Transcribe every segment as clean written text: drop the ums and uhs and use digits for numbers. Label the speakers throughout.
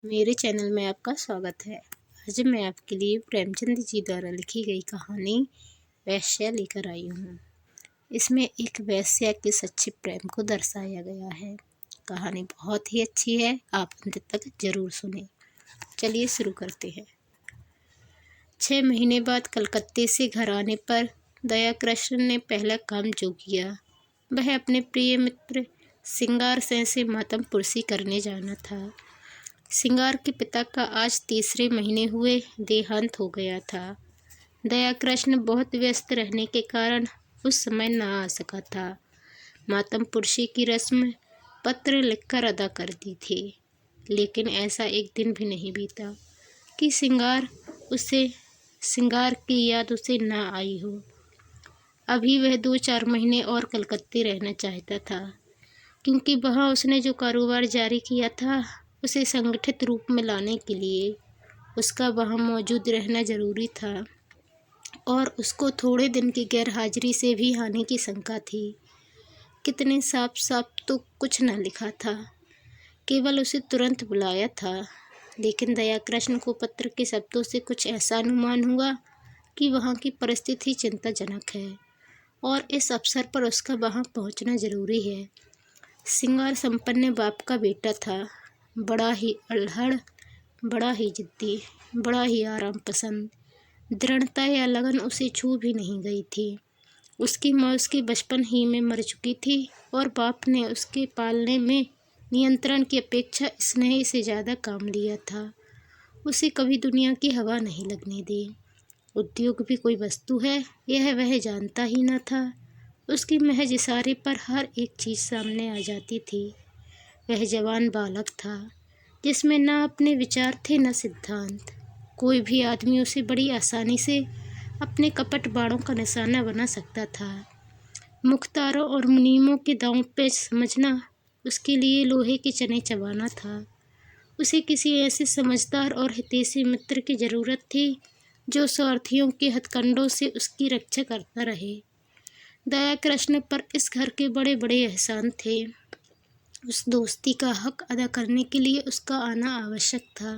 Speaker 1: मेरे चैनल में आपका स्वागत है। आज मैं आपके लिए प्रेमचंद जी द्वारा लिखी गई कहानी वेश्या लेकर आई हूँ। इसमें एक वेश्या के सच्चे प्रेम को दर्शाया गया है। कहानी बहुत ही अच्छी है, आप अंत तक जरूर सुनें। चलिए शुरू करते हैं। 6 महीने बाद कलकत्ते से घर आने पर दया कृष्ण ने पहला काम जो किया वह अपने प्रिय मित्र सिंगार सिंह से मातमपुरसी करने जाना था। सिंगार के पिता का आज तीसरे महीने हुए देहांत हो गया था। दया कृष्ण बहुत व्यस्त रहने के कारण उस समय ना आ सका था। मातमपुरसी की रस्म पत्र लिखकर अदा कर दी थी, लेकिन ऐसा एक दिन भी नहीं बीता कि सिंगार की याद उसे ना आई हो। अभी वह 2-4 महीने और कलकत्ते रहना चाहता था, क्योंकि वहाँ उसने जो कारोबार जारी किया था उसे संगठित रूप में लाने के लिए उसका वहाँ मौजूद रहना जरूरी था, और उसको थोड़े दिन की गैर हाजिरी से भी हानि की शंका थी। कितने साफ साफ तो कुछ न लिखा था, केवल उसे तुरंत बुलाया था, लेकिन दया कृष्ण को पत्र के शब्दों से कुछ ऐसा अनुमान हुआ कि वहाँ की परिस्थिति चिंताजनक है और इस अवसर पर उसका वहाँ पहुँचना जरूरी है। सिंगार संपन्न बाप का बेटा था, बड़ा ही अल्हड़, बड़ा ही जिद्दी, बड़ा ही आराम पसंद। दृढ़ता या लगन उसे छू भी नहीं गई थी। उसकी माँ उसके बचपन ही में मर चुकी थी और बाप ने उसके पालने में नियंत्रण की अपेक्षा स्नेह से ज़्यादा काम लिया था। उसे कभी दुनिया की हवा नहीं लगने दी। उद्योग भी कोई वस्तु है यह वह जानता ही न था। उसकी महज इशारे पर हर एक चीज़ सामने आ जाती थी। वह जवान बालक था जिसमें न अपने विचार थे न सिद्धांत। कोई भी आदमी उसे बड़ी आसानी से अपने कपट बाणों का निशाना बना सकता था। मुख्तारों और मुनीमों के दांव पे समझना उसके लिए लोहे के चने चबाना था। उसे किसी ऐसे समझदार और हितैषी मित्र की जरूरत थी जो स्वार्थियों के हथकंडों से उसकी रक्षा करता रहे। दया कृष्ण पर इस घर के बड़े बड़े एहसान थे। उस दोस्ती का हक अदा करने के लिए उसका आना आवश्यक था।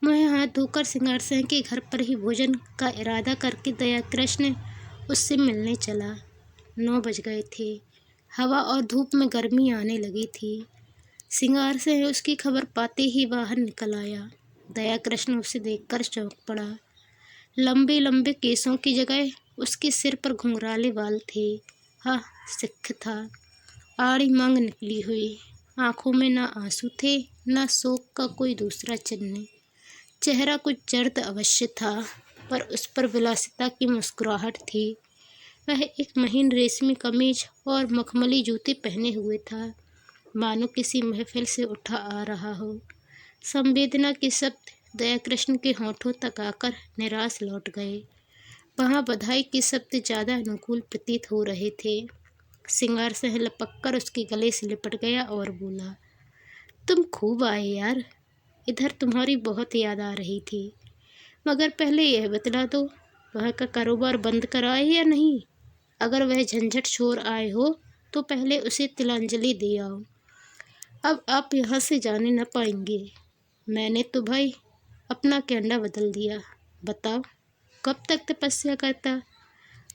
Speaker 1: मैं हाथ धोकर सिंगार सिंह के घर पर ही भोजन का इरादा करके दया कृष्ण उससे मिलने चला। 9 बज गए थे। हवा और धूप में गर्मी आने लगी थी। सिंगार सिंह उसकी खबर पाते ही बाहर निकल आया। दया कृष्ण उसे देखकर चौंक पड़ा। लंबे लंबे केसों की जगह उसके सिर पर घुंघराले बाल थे। हाँ, सिख था। आड़ी मांग निकली हुई, आंखों में न आंसू थे न शोक का कोई दूसरा चिन्ह। चेहरा कुछ जर्द अवश्य था, पर उस पर विलासिता की मुस्कुराहट थी। वह एक महीन रेशमी कमीज और मखमली जूते पहने हुए था, मानो किसी महफिल से उठा आ रहा हो। संवेदना के शब्द दया कृष्ण के होठों तक आकर निराश लौट गए। वहाँ बधाई के शब्द ज़्यादा अनुकूल प्रतीत हो रहे थे। सिंगार सिंह लपककर उसके गले से लिपट गया और बोला, तुम खूब आए यार, इधर तुम्हारी बहुत याद आ रही थी। मगर पहले यह बतला दो, वह का कारोबार बंद कराए या नहीं? अगर वह झंझट छोड़ आए हो तो पहले उसे तिलांजलि दे आओ। अब आप यहाँ से जाने न पाएंगे। मैंने तो भाई अपना कहना बदल दिया। बताओ, कब तक तपस्या करता?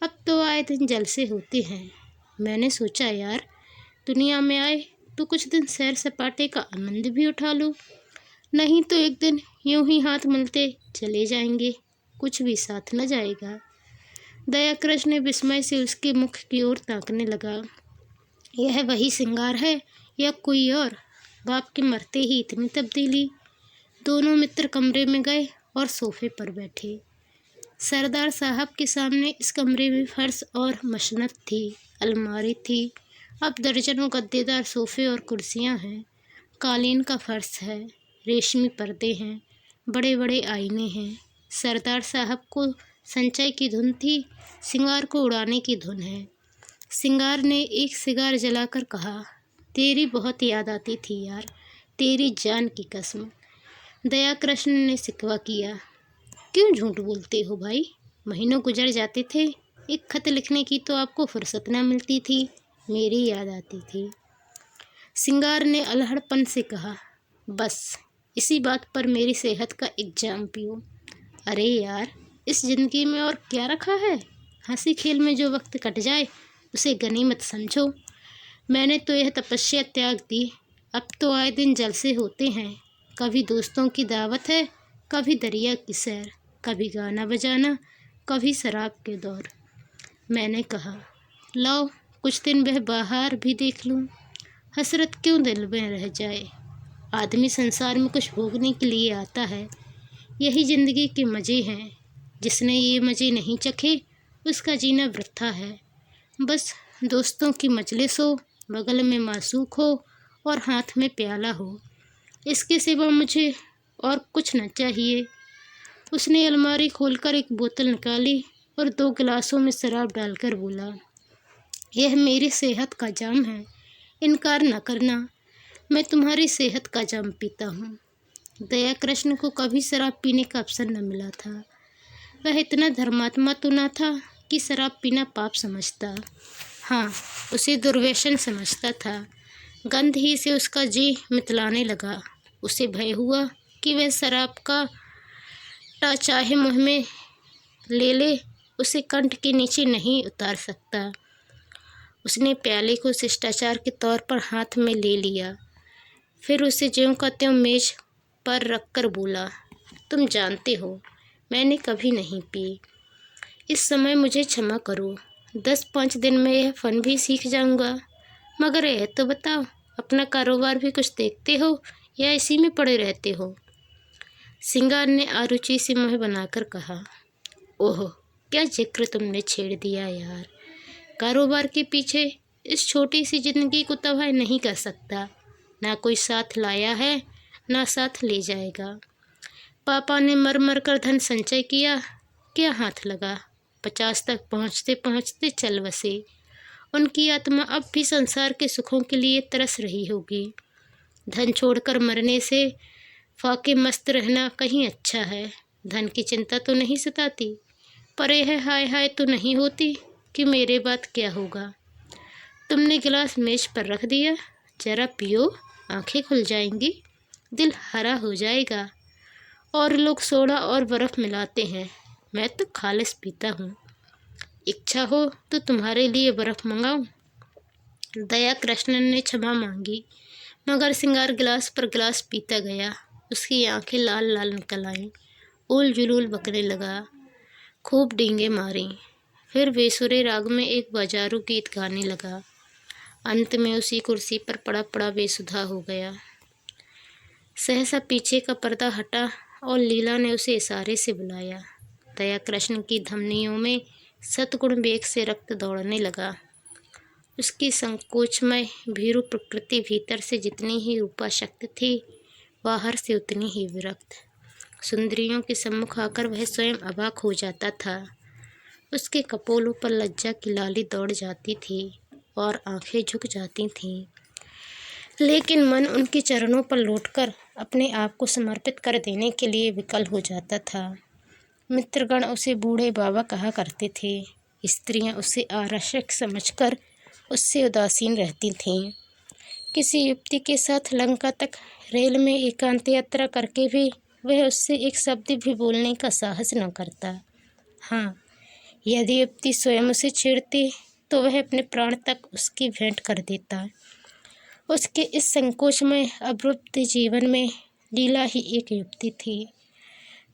Speaker 1: अब तो आए दिन जलसे होते हैं। मैंने सोचा यार, दुनिया में आए तो कुछ दिन सैर सपाटे का आनंद भी उठा लो, नहीं तो एक दिन यूं ही हाथ मिलते चले जाएंगे, कुछ भी साथ न जाएगा। दया कृष्ण विस्मय से उसके मुख की ओर ताकने लगा। यह वही सिंगार है या कोई और? बाप के मरते ही इतनी तब्दीली? दोनों मित्र कमरे में गए और सोफे पर बैठे। सरदार साहब के सामने इस कमरे में फर्श और मशनत थी, अलमारी थी। अब दर्जनों गद्देदार सोफे और कुर्सियां हैं। कालीन का फर्श है, रेशमी पर्दे हैं, बड़े बड़े आईने हैं। सरदार साहब को संचय की धुन थी, सिंगार को उड़ाने की धुन है। सिंगार ने एक सिगार जलाकर कहा, तेरी बहुत याद आती थी यार, तेरी जान की कसम। दया कृष्ण ने शिकवा किया, क्यों झूठ बोलते हो भाई? महीनों गुजर जाते थे, एक खत लिखने की तो आपको फुर्सत न मिलती थी, मेरी याद आती थी। सिंगार ने अल्हड़पन से कहा, बस इसी बात पर मेरी सेहत का एग्जाम पियो। अरे यार, इस जिंदगी में और क्या रखा है? हंसी खेल में जो वक्त कट जाए उसे गनीमत समझो। मैंने तो यह तपस्या त्याग दी। अब तो आए दिन जलसे होते हैं। कभी दोस्तों की दावत है, कभी दरिया की सैर, कभी गाना बजाना, कभी शराब के दौर। मैंने कहा, लाओ कुछ दिन वह बाहर भी देख लूं। हसरत क्यों दिल में रह जाए। आदमी संसार में कुछ भोगने के लिए आता है। यही जिंदगी के मज़े हैं। जिसने ये मज़े नहीं चखे उसका जीना वृथा है। बस दोस्तों की मजलिस हो, बगल में मासूक हो और हाथ में प्याला हो, इसके सिवा मुझे और कुछ न चाहिए। उसने अलमारी खोलकर एक बोतल निकाली और 2 गिलासों में शराब डालकर बोला, यह मेरी सेहत का जाम है, इनकार न करना। मैं तुम्हारी सेहत का जाम पीता हूँ। दया कृष्ण को कभी शराब पीने का अवसर न मिला था। वह इतना धर्मात्मा तो न था कि शराब पीना पाप समझता। हाँ, उसे दुर्व्यसन समझता था। गंध ही से उसका जी मितलाने लगा। उसे भय हुआ कि वह शराब का टा चाहे मुँह में ले ले, उसे कंठ के नीचे नहीं उतार सकता। उसने प्याले को शिष्टाचार के तौर पर हाथ में ले लिया। फिर उसे ज्यों का त्यों मेज पर रखकर बोला, तुम जानते हो मैंने कभी नहीं पी। इस समय मुझे क्षमा करो। 10-5 दिन में यह फन भी सीख जाऊंगा। मगर यह तो बताओ, अपना कारोबार भी कुछ देखते हो या इसी में पड़े रहते हो? सिंगार ने आरुचि से मुँह बनाकर कहा, ओह क्या जिक्र तुमने छेड़ दिया यार। कारोबार के पीछे इस छोटी सी जिंदगी को तबाह नहीं कर सकता। ना कोई साथ लाया है, ना साथ ले जाएगा। पापा ने मर मर कर धन संचय किया, क्या हाथ लगा। 50 तक पहुँचते पहुँचते चल बसे। उनकी आत्मा अब भी संसार के सुखों के लिए तरस रही होगी। धन छोड़कर मरने से फाके मस्त रहना कहीं अच्छा है। धन की चिंता तो नहीं सताती, पर यह हाय हाय तो नहीं होती कि मेरे बाद क्या होगा। तुमने गिलास मेज पर रख दिया, जरा पियो, आंखें खुल जाएंगी, दिल हरा हो जाएगा। और लोग सोडा और बर्फ़ मिलाते हैं, मैं तो खालिस पीता हूँ। इच्छा हो तो तुम्हारे लिए बर्फ़ मंगाऊँ? दया कृष्णन ने क्षमा मांगी, मगर सिंगार गिलास पर गिलास पीता गया। उसकी आंखें लाल लाल निकल आईं। उल जुलूल बकने लगा। खूब डींगे मारी। फिर बेसुरे राग में एक बाजारू गीत गाने लगा। अंत में उसी कुर्सी पर पड़ा पड़ा बेसुधा हो गया। सहसा पीछे का पर्दा हटा और लीला ने उसे इशारे से बुलाया। दया कृष्ण की धमनियों में सतगुण वेग से रक्त दौड़ने लगा। उसकी संकोचमय भीरू प्रकृति भीतर से जितनी ही रूपाशक्त थी, बाहर से उतनी ही विरक्त। सुंदरियों के सम्मुख आकर वह स्वयं अवाक हो जाता था। उसके कपोलों पर लज्जा की लाली दौड़ जाती थी और आंखें झुक जाती थीं। लेकिन मन उनके चरणों पर लौटकर अपने आप को समर्पित कर देने के लिए विकल हो जाता था। मित्रगण उसे बूढ़े बाबा कहा करते थे। स्त्रियां उसे आरक्षक समझकर उससे उदासीन रहती थीं। किसी युवती के साथ लंका तक रेल में एकांत यात्रा करके भी वह उससे एक शब्द भी बोलने का साहस न करता। हाँ, यदि युवती स्वयं उसे छेड़ती तो वह अपने प्राण तक उसकी भेंट कर देता। उसके इस संकोचमय अवरुद्ध जीवन में लीला ही एक युवती थी,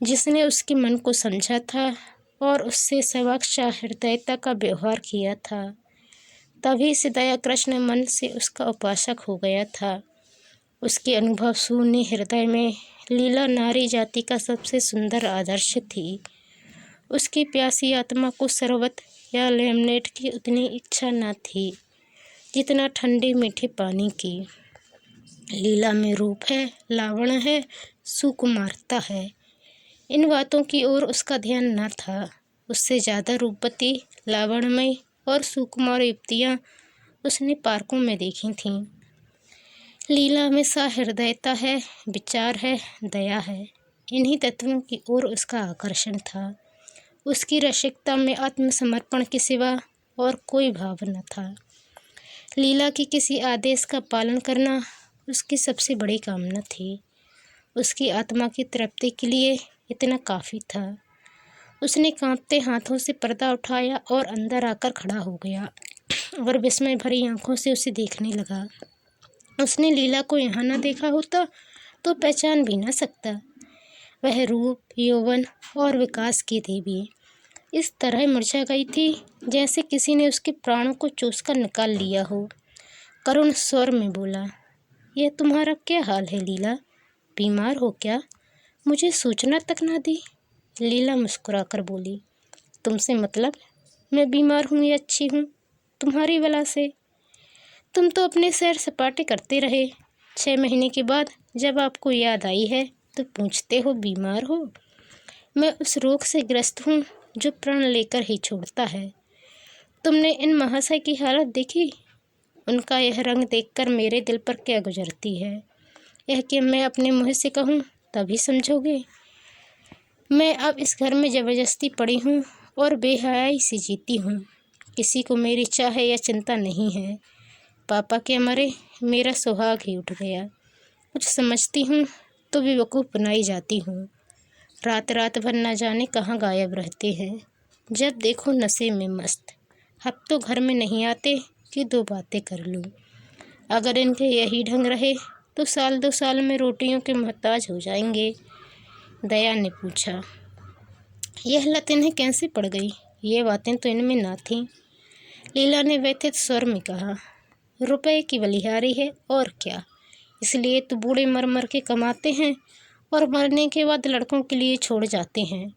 Speaker 1: जिसने उसके मन को समझा था और उससे सवाक्षा हृदयता का व्यवहार किया था। तभी से दया कृष्ण मन से उसका उपासक हो गया था। उसके अनुभव शून्य हृदय में लीला नारी जाति का सबसे सुंदर आदर्श थी। उसकी प्यासी आत्मा को शरबत या लेमनेड की उतनी इच्छा न थी जितना ठंडे मीठे पानी की। लीला में रूप है, लावण्य है, सुकुमारता है, इन बातों की ओर उसका ध्यान न था। उससे ज़्यादा रूपवती, लावण्यमय और सुकुमार युवतियाँ उसने पार्कों में देखी थीं। लीला में सहृदयता है, विचार है, दया है, इन्हीं तत्वों की ओर उसका आकर्षण था। उसकी रसिकता में आत्मसमर्पण के सिवा और कोई भाव न था। लीला के किसी आदेश का पालन करना उसकी सबसे बड़ी कामना थी। उसकी आत्मा की तृप्ति के लिए इतना काफ़ी था। उसने कांपते हाथों से पर्दा उठाया और अंदर आकर खड़ा हो गया और विस्मय भरी आंखों से उसे देखने लगा। उसने लीला को यहाँ न देखा होता तो पहचान भी न सकता। वह रूप, यौवन और विकास की देवी इस तरह मुरझा गई थी जैसे किसी ने उसके प्राणों को चूसकर निकाल लिया हो। करुण स्वर में बोला, यह तुम्हारा क्या हाल है लीला? बीमार हो क्या? मुझे सूचना तक ना दी। लीला मुस्कुराकर बोली, तुमसे मतलब? मैं बीमार हूँ या अच्छी हूँ? तुम्हारी वजह से। तुम तो अपने सैर सपाटे करते रहे। 6 महीने के बाद जब आपको याद आई है तो पूछते हो बीमार हो। मैं उस रोग से ग्रस्त हूँ जो प्राण लेकर ही छोड़ता है। तुमने इन महाशय की हालत देखी? उनका यह रंग देखकर मेरे दिल पर क्या गुजरती है, यह कि मैं अपने मुँह से कहूँ तभी समझोगे। मैं अब इस घर में ज़बरदस्ती पड़ी हूँ और बेहयाई से जीती हूँ। किसी को मेरी चाह या चिंता नहीं है। पापा के मरे मेरा सुहाग ही उठ गया। कुछ समझती हूँ तो बेवकूफ़ बनाई जाती हूँ। रात रात भर न जाने कहाँ गायब रहते हैं। जब देखो नशे में मस्त। अब तो घर में नहीं आते कि 2 बातें कर लूँ। अगर इनके यही ढंग रहे तो 1-2 साल में रोटियों के मोहताज हो जाएंगे। दया ने पूछा, यह लत इन्हें कैसे पड़ गई? ये बातें तो इनमें ना थीं। लीला ने व्यथित स्वर में कहा, रुपए की बलिहारी है और क्या। इसलिए तो बूढ़े मर मर के कमाते हैं और मरने के बाद लड़कों के लिए छोड़ जाते हैं।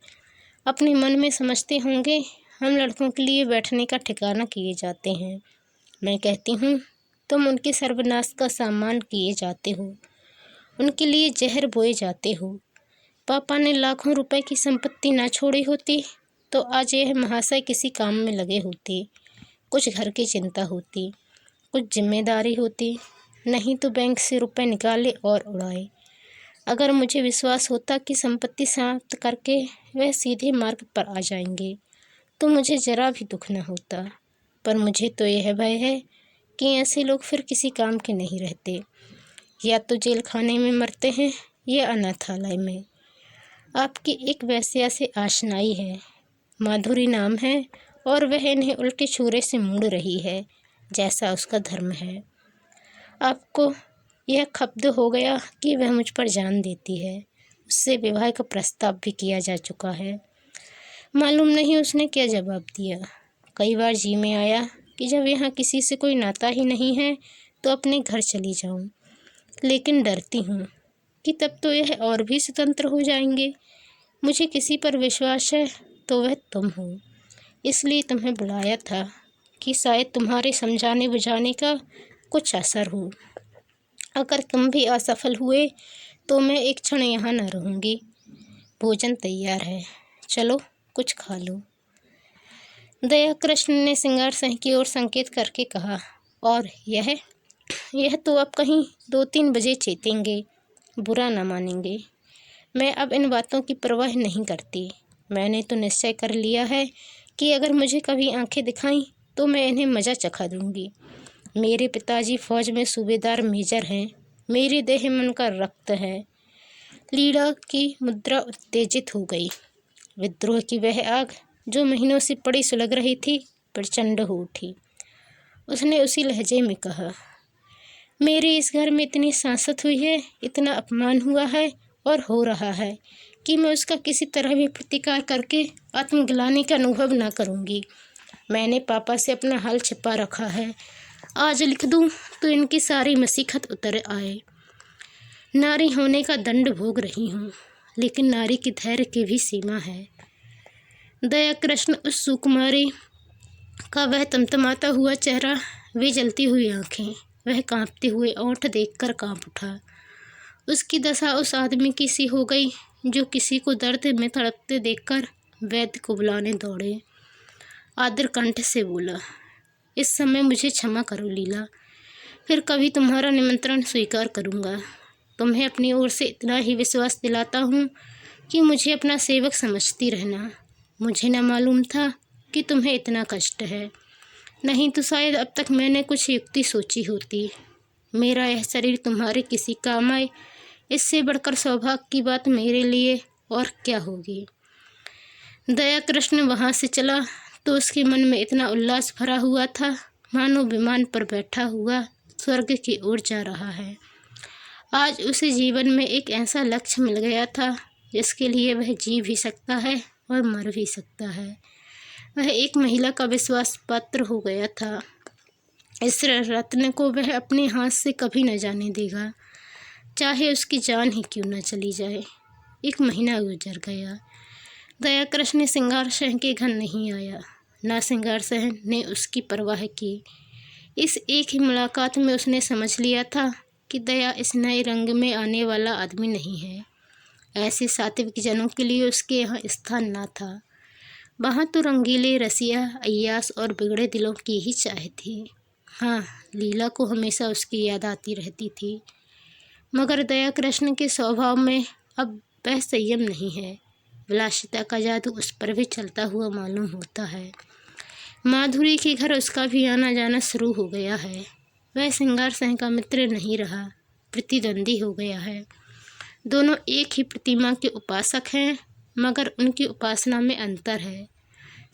Speaker 1: अपने मन में समझते होंगे हम लड़कों के लिए बैठने का ठिकाना किए जाते हैं। मैं कहती हूँ तुम उनके सर्वनाश का सामान किए जाते हो, उनके लिए जहर बोए जाते हो। पापा ने लाखों रुपए की संपत्ति ना छोड़ी होती तो आज यह महाशय किसी काम में लगे होते। कुछ घर की चिंता होती, कुछ जिम्मेदारी होती, नहीं तो बैंक से रुपए निकाले और उड़ाए। अगर मुझे विश्वास होता कि संपत्ति समाप्त करके वह सीधे मार्ग पर आ जाएंगे तो मुझे जरा भी दुख न होता। पर मुझे तो यह भय है कि ऐसे लोग फिर किसी काम के नहीं रहते, या तो जेल खाने में मरते हैं या अनाथालय में। आपकी एक वेश्या से आशनाई है, माधुरी नाम है, और वह इन्हें उल्टे छुरे से मूड़ रही है जैसा उसका धर्म है। आपको यह खप्त हो गया कि वह मुझ पर जान देती है। उससे विवाह का प्रस्ताव भी किया जा चुका है। मालूम नहीं उसने क्या जवाब दिया। कई बार जी में आया कि जब यहाँ किसी से कोई नाता ही नहीं है तो अपने घर चली जाऊँ, लेकिन डरती हूँ कि तब तो यह और भी स्वतंत्र हो जाएंगे। मुझे किसी पर विश्वास है तो वह तुम हो। इसलिए तुम्हें बुलाया था कि शायद तुम्हारे समझाने बुझाने का कुछ असर हो। अगर तुम भी असफल हुए तो मैं एक क्षण यहाँ न रहूँगी। भोजन तैयार है, चलो कुछ खा लो। दया कृष्ण ने सिंगार सिंह की ओर संकेत करके कहा, और यह तो अब कहीं 2-3 बजे चेतेंगे, बुरा न मानेंगे। मैं अब इन बातों की परवाह नहीं करती। मैंने तो निश्चय कर लिया है कि अगर मुझे कभी आंखें दिखाई तो मैं इन्हें मज़ा चखा दूंगी। मेरे पिताजी फौज में सूबेदार मेजर हैं। मेरी देह मन का रक्त है। लीला की मुद्रा उत्तेजित हो गई। विद्रोह की वह आग जो महीनों से पड़ी सुलग रही थी प्रचंड हो उठी। उसने उसी लहजे में कहा, मेरे इस घर में इतनी सांसत हुई है, इतना अपमान हुआ है और हो रहा है कि मैं उसका किसी तरह भी प्रतिकार करके आत्मग्लानि का अनुभव ना करूँगी। मैंने पापा से अपना हाल छिपा रखा है। आज लिख दूँ तो इनकी सारी मसीखत उतर आए। नारी होने का दंड भोग रही हूँ, लेकिन नारी की धैर्य की भी सीमा है। दया कृष्ण उस सुकुमारी का वह तमतमाता हुआ चेहरा, वे जलती हुई आंखें, वह कांपते हुए ओंठ देखकर कांप उठा। उसकी दशा उस आदमी की सी हो गई जो किसी को दर्द में तड़पते देखकर वैद्य को बुलाने दौड़े। आदर कंठ से बोला, इस समय मुझे क्षमा करो लीला, फिर कभी तुम्हारा निमंत्रण स्वीकार करूँगा। तुम्हें अपनी ओर से इतना ही विश्वास दिलाता हूँ कि मुझे अपना सेवक समझती रहना। मुझे न मालूम था कि तुम्हें इतना कष्ट है, नहीं तो शायद अब तक मैंने कुछ युक्ति सोची होती। मेरा यह शरीर तुम्हारे किसी काम आए इससे बढ़कर सौभाग्य की बात मेरे लिए और क्या होगी। दया कृष्ण वहाँ से चला तो उसके मन में इतना उल्लास भरा हुआ था मानो विमान पर बैठा हुआ स्वर्ग की ओर जा रहा है। आज उसे जीवन में एक ऐसा लक्ष्य मिल गया था जिसके लिए वह जी भी सकता है और मर भी सकता है। वह एक महिला का विश्वास पात्र हो गया था। इस रत्न को वह अपने हाथ से कभी न जाने देगा, चाहे उसकी जान ही क्यों न चली जाए। 1 महीना गुजर गया। दया कृष्ण सिंगार सहन के घर नहीं आया, ना सिंगार सहन ने उसकी परवाह की। इस एक ही मुलाकात में उसने समझ लिया था कि दया इस नए रंग में आने वाला आदमी नहीं है। ऐसे सात्विक जनों के लिए उसके यहाँ स्थान ना था। वहाँ तो रंगीले, रसिया, अय्यास और बिगड़े दिलों की ही चाह थी। हाँ, लीला को हमेशा उसकी याद आती रहती थी, मगर दया कृष्ण के स्वभाव में अब वह संयम नहीं है। विलासिता का जादू उस पर भी चलता हुआ मालूम होता है। माधुरी के घर उसका भी आना जाना शुरू हो गया है। वह सिंगार सहन का मित्र नहीं रहा, प्रतिद्वंदी हो गया है। दोनों एक ही प्रतिमा के उपासक हैं, मगर उनकी उपासना में अंतर है।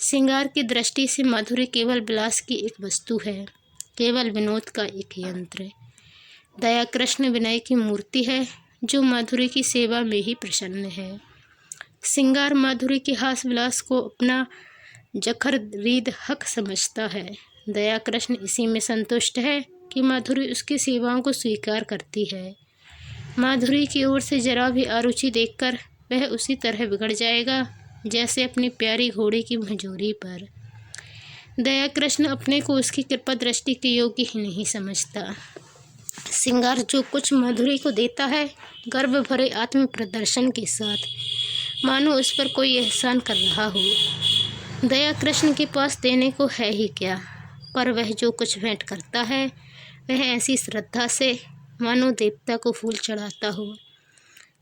Speaker 1: सिंगार की दृष्टि से माधुरी केवल विलास की एक वस्तु है, केवल विनोद का एक यंत्र। दया कृष्ण विनय की मूर्ति है जो माधुरी की सेवा में ही प्रसन्न है। सिंगार माधुरी के हास विलास को अपना जखरीद हक समझता है। दया कृष्ण इसी में संतुष्ट है कि माधुरी उसकी सेवाओं को स्वीकार करती है। माधुरी की ओर से जरा भी अरुचि देखकर वह उसी तरह बिगड़ जाएगा जैसे अपनी प्यारी घोड़ी की मंजूरी पर। दया कृष्ण अपने को उसकी कृपा दृष्टि के योग्य ही नहीं समझता। सिंगार जो कुछ माधुरी को देता है, गर्व भरे आत्म प्रदर्शन के साथ, मानो उस पर कोई एहसान कर रहा हो। दया कृष्ण के पास देने को है ही क्या, पर वह जो कुछ भेंट करता है वह ऐसी श्रद्धा से मानो देवता को फूल चढ़ाता हो।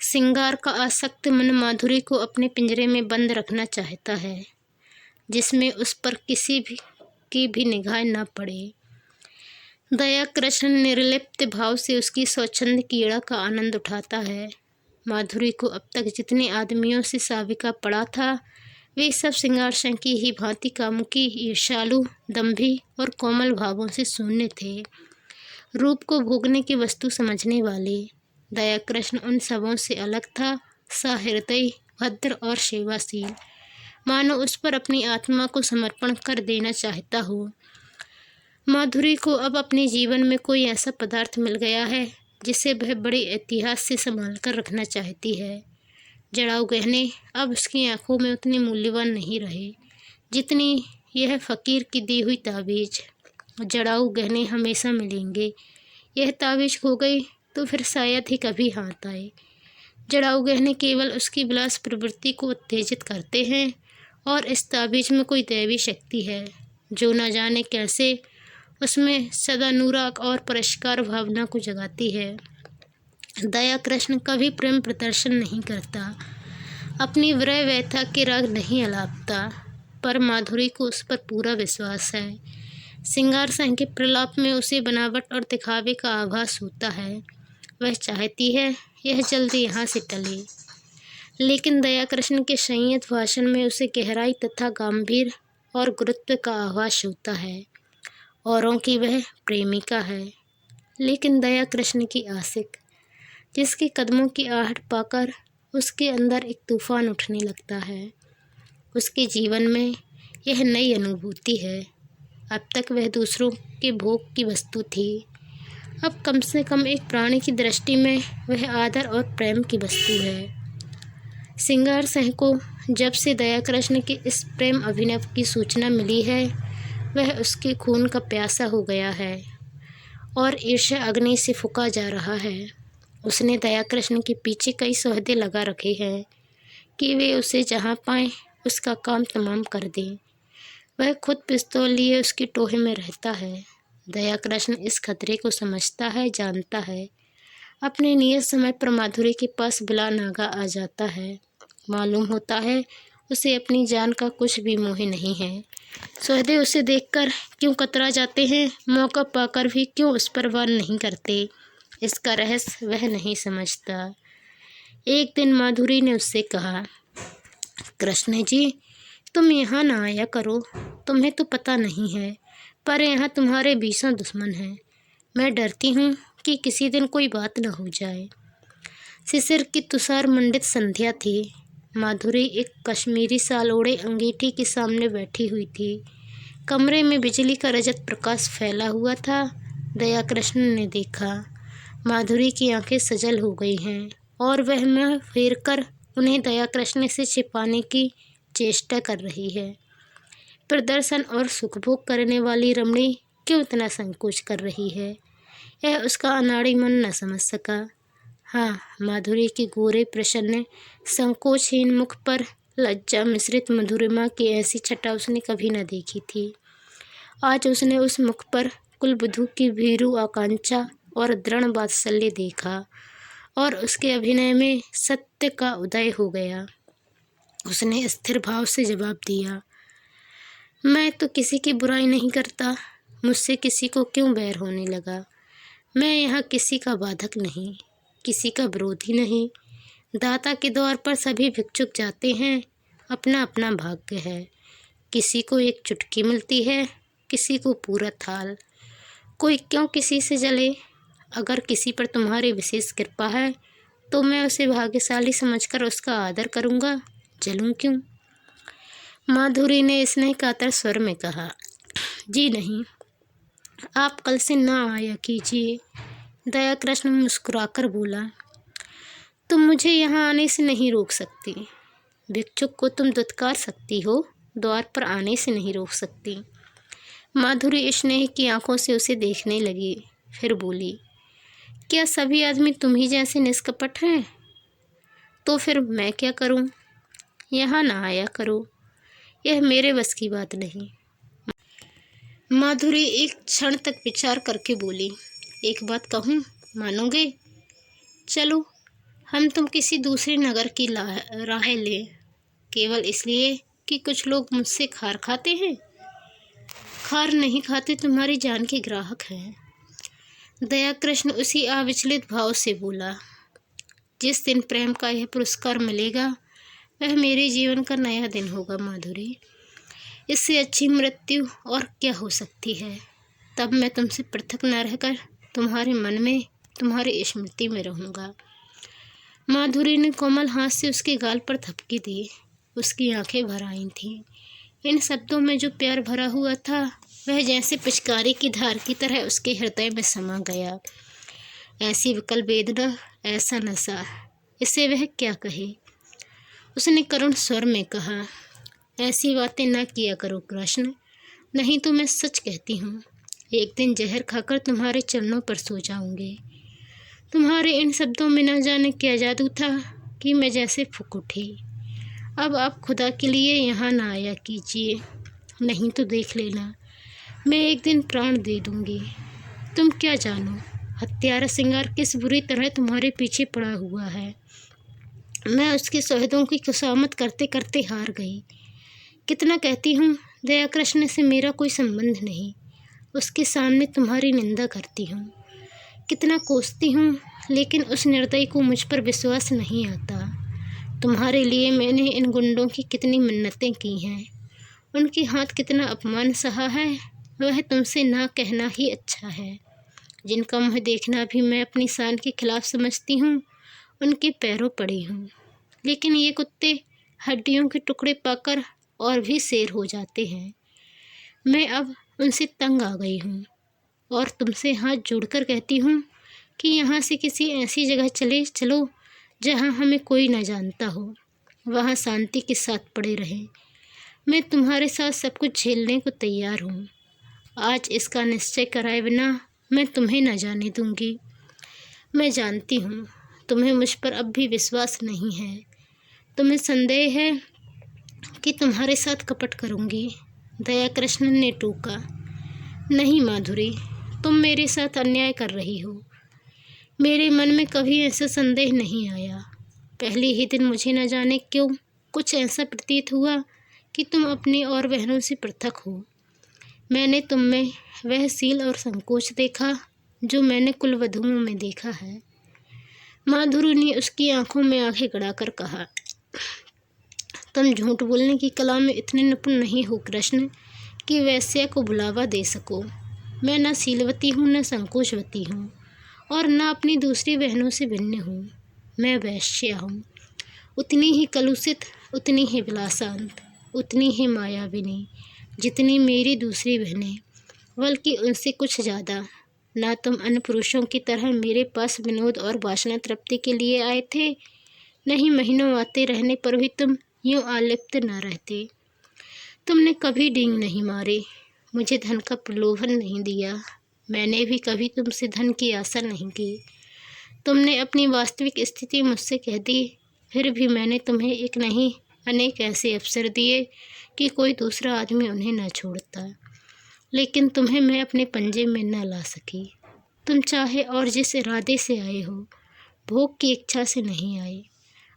Speaker 1: सिंगार का आसक्त मन माधुरी को अपने पिंजरे में बंद रखना चाहता है, जिसमें उस पर किसी की भी निगाह न पड़े। दया कृष्ण निर्लिप्त भाव से उसकी स्वच्छंद क्रीड़ा का आनंद उठाता है। माधुरी को अब तक जितने आदमियों से साविका पड़ा था, वे सब सिंगार सहन की ही भांति कामुकी, ईर्ष्यालु, दंभी और कोमल भावों से शून्य थे, रूप को भोगने की वस्तु समझने वाले। दया कृष्ण उन सबों से अलग था, सहृदय, भद्र और सेवाशील, मानो उस पर अपनी आत्मा को समर्पण कर देना चाहता हो। माधुरी को अब अपने जीवन में कोई ऐसा पदार्थ मिल गया है जिसे वह बड़े एहतियात से संभाल कर रखना चाहती है। जड़ाऊ गहने अब उसकी आंखों में उतने मूल्यवान नहीं रहे जितनी यह फ़कीर की दी हुई ताबीज़। जड़ाऊ गहने हमेशा मिलेंगे, यह ताबीज़ खो गई तो फिर शायद ही कभी हाथ आए। जड़ाऊ गहने केवल उसकी विलास प्रवृत्ति को उत्तेजित करते हैं, और इस ताबीज़ में कोई दैवी शक्ति है जो न जाने कैसे उसमें सदा अनुराग और पुरस्कार भावना को जगाती है। दया कृष्ण कभी प्रेम प्रदर्शन नहीं करता, अपनी विरह व्यथा के राग नहीं अलापता, पर माधुरी को उस पर पूरा विश्वास है। सिंगार सहन के प्रलाप में उसे बनावट और दिखावे का आभास होता है। वह चाहती है यह जल्दी यहाँ से टले, लेकिन दया कृष्ण के संयत भाषण में उसे गहराई तथा गंभीर और गुरुत्व का आभास होता है। औरों की वह प्रेमिका है, लेकिन दया कृष्ण की आशिक, जिसके कदमों की आहट पाकर उसके अंदर एक तूफान उठने लगता है। उसके जीवन में यह नई अनुभूति है। अब तक वह दूसरों के भोग की वस्तु थी, अब कम से कम एक प्राणी की दृष्टि में वह आदर और प्रेम की वस्तु है। सिंगार सहन को जब से दया कृष्ण के इस प्रेम अभिनव की सूचना मिली है, वह उसके खून का प्यासा हो गया है और ईर्ष्या अग्नि से फूंका जा रहा है। उसने दया कृष्ण के पीछे कई सौदे लगा रखे हैं कि वे उसे जहाँ पाएं उसका काम तमाम कर दें। वह खुद पिस्तौल लिए उसकी टोहे में रहता है। दया कृष्ण इस खतरे को समझता है, जानता है। अपने नियत समय पर माधुरी के पास बिला नागा आ जाता है। मालूम होता है उसे अपनी जान का कुछ भी मोह नहीं है। सौदे उसे देखकर क्यों कतरा जाते हैं, मौका पाकर भी क्यों उस पर वार नहीं करते। इसका रहस्य वह नहीं समझता। एक दिन माधुरी ने उससे कहा, कृष्ण जी, तुम यहाँ ना आया करो। तुम्हें तो पता नहीं है, पर यहाँ तुम्हारे 20 दुश्मन हैं। मैं डरती हूँ कि किसी दिन कोई बात न हो जाए। शिशिर की तुषार मंडित संध्या थी। माधुरी एक कश्मीरी साल ओढ़े अंगीठी के सामने बैठी हुई थी। कमरे में बिजली का रजत प्रकाश फैला हुआ था। दया कृष्ण ने देखा, माधुरी की आंखें सजल हो गई हैं और वह मुँह फेर कर उन्हें दया कृष्ण से छिपाने की चेष्टा कर रही है। प्रदर्शन और सुखभोग करने वाली रमणी क्यों इतना संकोच कर रही है, यह उसका अनाड़ी मन न समझ सका। हाँ, माधुरी के गोरे प्रसन्न संकोचहीन मुख पर लज्जा मिश्रित मधुरिमा की ऐसी छटा उसने कभी न देखी थी। आज उसने उस मुख पर कुलवधू की भीरू आकांक्षा और दृढ़ वात्सल्य देखा और उसके अभिनय में सत्य का उदय हो गया। उसने स्थिर भाव से जवाब दिया, मैं तो किसी की बुराई नहीं करता। मुझसे किसी को क्यों बैर होने लगा? मैं यहाँ किसी का बाधक नहीं, किसी का विरोधी नहीं। दाता के द्वार पर सभी भिक्षुक जाते हैं, अपना अपना भाग्य है। किसी को एक चुटकी मिलती है, किसी को पूरा थाल। कोई क्यों किसी से जले? अगर किसी पर तुम्हारी विशेष कृपा है तो मैं उसे भाग्यशाली समझकर उसका आदर करूँगा, जलूँ क्यों? माधुरी ने स्नेह कातर स्वर में कहा, जी नहीं, आप कल से ना आया कीजिए। दया कृष्ण मुस्कुराकर बोला, तुम मुझे यहाँ आने से नहीं रोक सकती। भिक्षुक को तुम दुत्कार सकती हो, द्वार पर आने से नहीं रोक सकती। माधुरी स्नेह की आंखों से उसे देखने लगी, फिर बोली, क्या सभी आदमी तुम ही जैसे निष्कपट हैं? तो फिर मैं क्या करूं? यहाँ ना आया करो, यह मेरे बस की बात नहीं। माधुरी एक क्षण तक विचार करके बोली, एक बात कहूँ, मानोगे? चलो हम तुम किसी दूसरे नगर की राह लें, केवल इसलिए कि कुछ लोग मुझसे खार खाते हैं। खार नहीं खाते, तुम्हारी जान के ग्राहक हैं। दया कृष्ण उसी अविचलित भाव से बोला, जिस दिन प्रेम का यह पुरस्कार मिलेगा वह मेरे जीवन का नया दिन होगा माधुरी। इससे अच्छी मृत्यु और क्या हो सकती है? तब मैं तुमसे पृथक न रहकर तुम्हारे मन में, तुम्हारी स्मृति में रहूँगा। माधुरी ने कोमल हाथ से उसके गाल पर थपकी दी। उसकी आंखें भर आई थीं। इन शब्दों में जो प्यार भरा हुआ था वह जैसे पिचकारी की धार की तरह उसके हृदय में समा गया। ऐसी विकल वेदना, ऐसा नशा, इसे वह क्या कहे? उसने करुण स्वर में कहा, ऐसी बातें ना किया करो कृष्ण, नहीं तो मैं सच कहती हूँ, एक दिन जहर खाकर तुम्हारे चरणों पर सो जाऊंगी। तुम्हारे इन शब्दों में न जाने क्या जादू था कि मैं जैसे फूंक उठी। अब आप खुदा के लिए यहाँ ना आया कीजिए, नहीं तो देख लेना, मैं एक दिन प्राण दे दूंगी। तुम क्या जानो हत्यारा सिंगार किस बुरी तरह तुम्हारे पीछे पड़ा हुआ है। मैं उसके शहीदों की खुशामद करते करते हार गई। कितना कहती हूँ दया कृष्ण से मेरा कोई संबंध नहीं, उसके सामने तुम्हारी निंदा करती हूँ। कितना कोसती हूँ, लेकिन उस निर्दयी को मुझ पर विश्वास नहीं आता। तुम्हारे लिए मैंने इन गुंडों की कितनी मिन्नतें की हैं, उनके हाथ कितना अपमान सहा है, वह तुमसे ना कहना ही अच्छा है। जिनका मुँह देखना भी मैं अपनी शान के खिलाफ समझती हूँ, उनके पैरों पड़ी हूँ। लेकिन ये कुत्ते हड्डियों के टुकड़े पाकर और भी शेर हो जाते हैं। मैं अब उनसे तंग आ गई हूँ और तुमसे हाथ जोड़कर कहती हूँ कि यहाँ से किसी ऐसी जगह चलो जहाँ हमें कोई न जानता हो, वहाँ शांति के साथ पड़े रहें। मैं तुम्हारे साथ सब कुछ झेलने को तैयार हूँ। आज इसका निश्चय कराए बिना मैं तुम्हें न जाने दूँगी। मैं जानती हूँ तुम्हें मुझ पर अब भी विश्वास नहीं है। तुम्हें संदेह है कि तुम्हारे साथ कपट करूँगी। दया कृष्ण ने टोका, नहीं माधुरी, तुम मेरे साथ अन्याय कर रही हो। मेरे मन में कभी ऐसा संदेह नहीं आया। पहले ही दिन मुझे न जाने क्यों कुछ ऐसा प्रतीत हुआ कि तुम अपनी और बहनों से पृथक हो। मैंने तुम में वह सील और संकोच देखा जो मैंने कुलवधुओं में देखा है। माधुरी ने उसकी आंखों में आंखें गड़ाकर कहा, तुम झूठ बोलने की कला में इतने निपुण नहीं हो कृष्ण कि वैश्या को बुलावा दे सको। मैं न शीलवती हूँ, न संकोचवती हूँ, और न अपनी दूसरी बहनों से भिन्न हूँ। मैं वैश्या हूँ, उतनी ही कलुषित, उतनी ही विलासांत, उतनी ही मायाविनी जितनी मेरी दूसरी बहनें, बल्कि उनसे कुछ ज़्यादा। ना तुम अन्य पुरुषों की तरह मेरे पास विनोद और वासना तृप्ति के लिए आए थे, नहीं महीनों आते रहने पर भी तुम यूँ आलिप्त न रहते। तुमने कभी डींग नहीं मारी, मुझे धन का प्रलोभन नहीं दिया। मैंने भी कभी तुमसे धन की आशा नहीं की। तुमने अपनी वास्तविक स्थिति मुझसे कह दी, फिर भी मैंने तुम्हें एक नहीं अनेक ऐसे अवसर दिए कि कोई दूसरा आदमी उन्हें न छोड़ता, लेकिन तुम्हें मैं अपने पंजे में न ला सकी। तुम चाहे और जिस इरादे से आए हो, भोग की इच्छा से नहीं आए।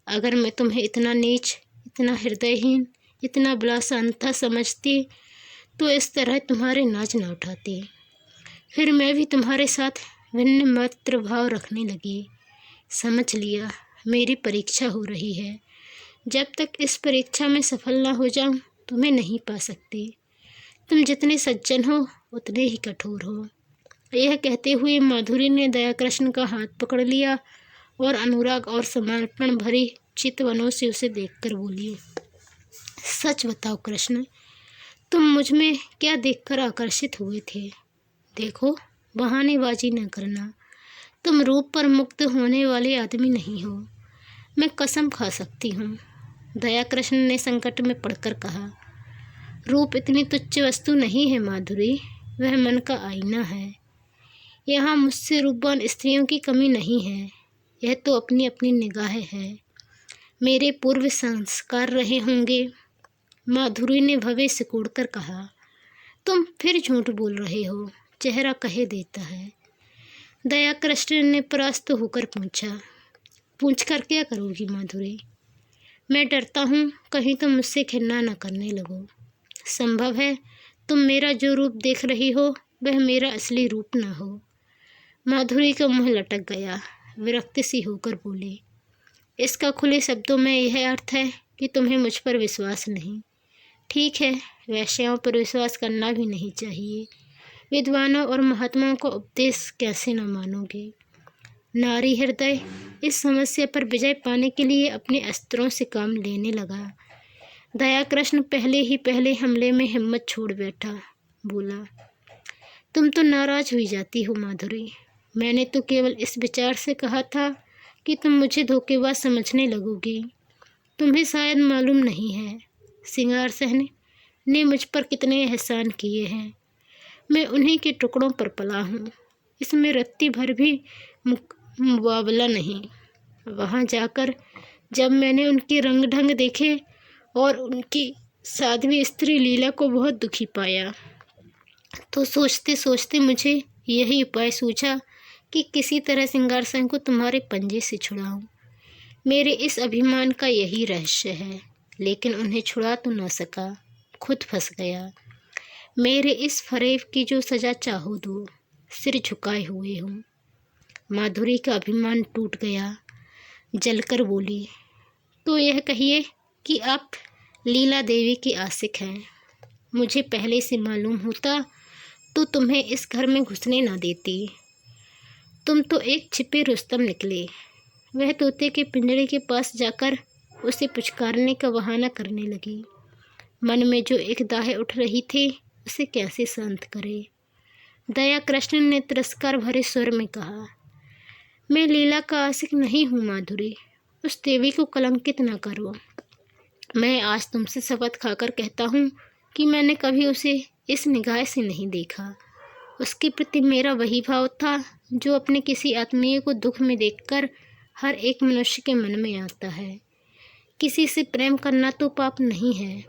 Speaker 1: अगर मैं तुम्हें इतना नीच, इतना हृदयहीन, इतना विलासांता समझती तो इस तरह तुम्हारे नाच न उठाती। फिर मैं भी तुम्हारे साथ भिन्न मात्र भाव रखने लगी। समझ लिया, मेरी परीक्षा हो रही है। जब तक इस परीक्षा में सफल न हो जाऊं, तुम्हें नहीं पा सकती। तुम जितने सज्जन हो उतने ही कठोर हो। यह कहते हुए माधुरी ने दयाकृष्ण का हाथ पकड़ लिया और अनुराग और समर्पण भरी चितवनों से उसे देखकर बोली, सच बताओ कृष्ण, तुम मुझ में क्या देखकर आकर्षित हुए थे? देखो, बहानेबाजी न करना। तुम रूप पर मुग्ध होने वाले आदमी नहीं हो, मैं कसम खा सकती हूँ। दयाकृष्ण ने संकट में पड़कर कहा, रूप इतनी तुच्छ वस्तु नहीं है माधुरी, वह मन का आईना है। यहाँ मुझसे रूपवान स्त्रियों की कमी नहीं है, यह तो अपनी अपनी निगाह है। मेरे पूर्व संस्कार रहे होंगे। माधुरी ने भवें सिकोड़कर कहा, तुम फिर झूठ बोल रहे हो, चेहरा कहे देता है। दयाकृष्ण ने परास्त होकर पूछा, पूछकर क्या करोगी माधुरी? मैं डरता हूँ कहीं तुम मुझसे घृणा न करने लगो। संभव है तुम मेरा जो रूप देख रही हो वह मेरा असली रूप न हो। माधुरी का मुँह लटक गया, विरक्त सी होकर बोली, इसका खुले शब्दों में यह अर्थ है कि तुम्हें मुझ पर विश्वास नहीं। ठीक है, वैश्याओं पर विश्वास करना भी नहीं चाहिए। विद्वानों और महात्माओं का उपदेश कैसे न मानोगे? नारी हृदय इस समस्या पर विजय पाने के लिए अपने अस्त्रों से काम लेने लगा। दयाकृष्ण पहले हमले में हिम्मत छोड़ बैठा। बोला, तुम तो नाराज हुई जाती हो माधुरी। मैंने तो केवल इस विचार से कहा था कि तुम मुझे धोखेबाज समझने लगोगी। तुम्हें शायद मालूम नहीं है, सिंगार सहन ने मुझ पर कितने एहसान किए हैं। मैं उन्हीं के टुकड़ों पर पला हूँ, इसमें रत्ती भर भी मुकाबला नहीं। वहाँ जाकर जब मैंने उनके रंग ढंग देखे और उनकी साध्वी स्त्री लीला को बहुत दुखी पाया, तो सोचते सोचते मुझे यही उपाय सूझा कि किसी तरह सिंगार सिंह को तुम्हारे पंजे से छुड़ाऊं। मेरे इस अभिमान का यही रहस्य है, लेकिन उन्हें छुड़ा तो न सका, खुद फंस गया। मेरे इस फरेब की जो सजा चाहो दो, सिर झुकाए हुए हूँ। माधुरी का अभिमान टूट गया, जलकर बोली, तो यह कहिए कि आप लीला देवी की आशिक हैं। मुझे पहले से मालूम होता तो तुम्हें इस घर में घुसने ना देती। तुम तो एक छिपे रुस्तम निकले। वह तोते के पिंजरे के पास जाकर उसे पुचकारने का बहाना करने लगी। मन में जो एक दाह उठ रही थी उसे कैसे शांत करे। दयाकृष्ण ने तिरस्कार भरे स्वर में कहा, मैं लीला का आशिक नहीं हूँ माधुरी, उस देवी को कलंकित न करो। मैं आज तुमसे शपथ खाकर कहता हूँ कि मैंने कभी उसे इस निगाह से नहीं देखा। उसके प्रति मेरा वही भाव था जो अपने किसी आत्मीय को दुख में देखकर हर एक मनुष्य के मन में आता है। किसी से प्रेम करना तो पाप नहीं है।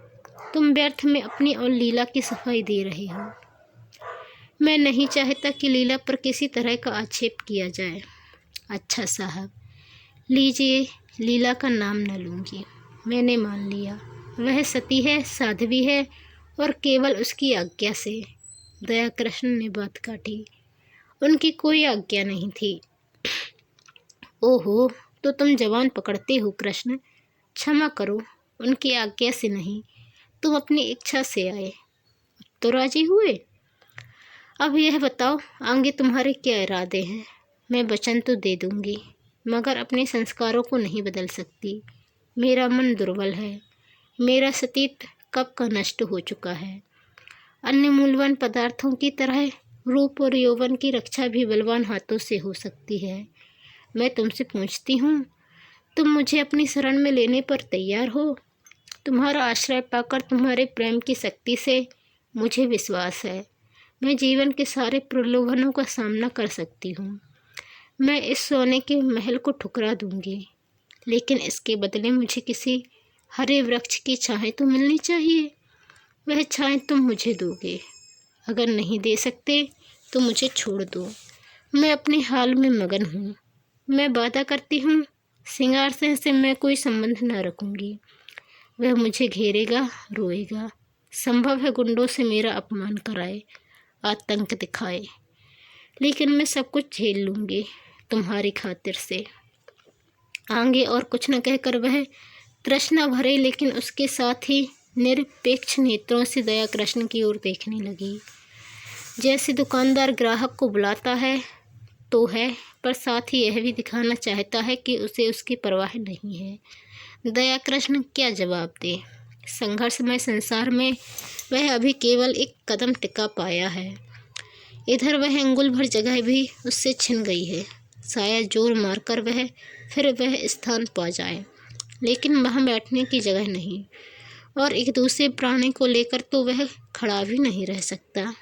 Speaker 1: तुम व्यर्थ में अपनी और लीला की सफाई दे रहे हो। मैं नहीं चाहता कि लीला पर किसी तरह का आक्षेप किया जाए। अच्छा साहब, लीजिए, लीला का नाम न लूँगी। मैंने मान लिया, वह सती है, साध्वी है, और केवल उसकी आज्ञा से। दयाकृष्ण ने बात काटी उनकी कोई आज्ञा नहीं थी। ओहो, तो तुम जवान पकड़ते हो कृष्ण। क्षमा करो, उनकी आज्ञा से नहीं, तुम अपनी इच्छा से आए। तो राजी हुए? अब यह बताओ, आगे तुम्हारे क्या इरादे हैं? मैं वचन तो दे दूंगी, मगर अपने संस्कारों को नहीं बदल सकती। मेरा मन दुर्बल है, मेरा सतीत्व कब का नष्ट हो चुका है। अन्य मूल्यवान पदार्थों की तरह रूप और यौवन की रक्षा भी बलवान हाथों से हो सकती है। मैं तुमसे पूछती हूँ, तुम मुझे अपनी शरण में लेने पर तैयार हो? तुम्हारा आश्रय पाकर तुम्हारे प्रेम की शक्ति से मुझे विश्वास है मैं जीवन के सारे प्रलोभनों का सामना कर सकती हूँ। मैं इस सोने के महल को ठुकरा दूंगी, लेकिन इसके बदले मुझे किसी हरे वृक्ष की छाएं तो मिलनी चाहिए। वह छाएं तुम मुझे दोगे। अगर नहीं दे सकते तो मुझे छोड़ दो, मैं अपने हाल में मगन हूँ। मैं वादा करती हूँ, सिंगार से मैं कोई संबंध न रखूँगी। वह मुझे घेरेगा, रोएगा, संभव है गुंडों से मेरा अपमान कराए, आतंक दिखाए, लेकिन मैं सब कुछ झेल लूँगी तुम्हारी खातिर से। आगे और कुछ न कहकर वह तृष्णा भरे लेकिन उसके साथ ही निरपेक्ष नेत्रों से दया कृष्ण की ओर देखने लगी। जैसे दुकानदार ग्राहक को बुलाता है तो है, पर साथ ही यह भी दिखाना चाहता है कि उसे उसकी परवाह नहीं है। दया कृष्ण क्या जवाब दे? संघर्षमय संसार में वह अभी केवल एक कदम टिका पाया है। इधर वह अंगुल भर जगह भी उससे छिन गई है। शायद जोर मारकर वह स्थान पा जाए, लेकिन वहाँ बैठने की जगह नहीं, और एक दूसरे प्राणी को लेकर तो वह खड़ा भी नहीं रह सकता।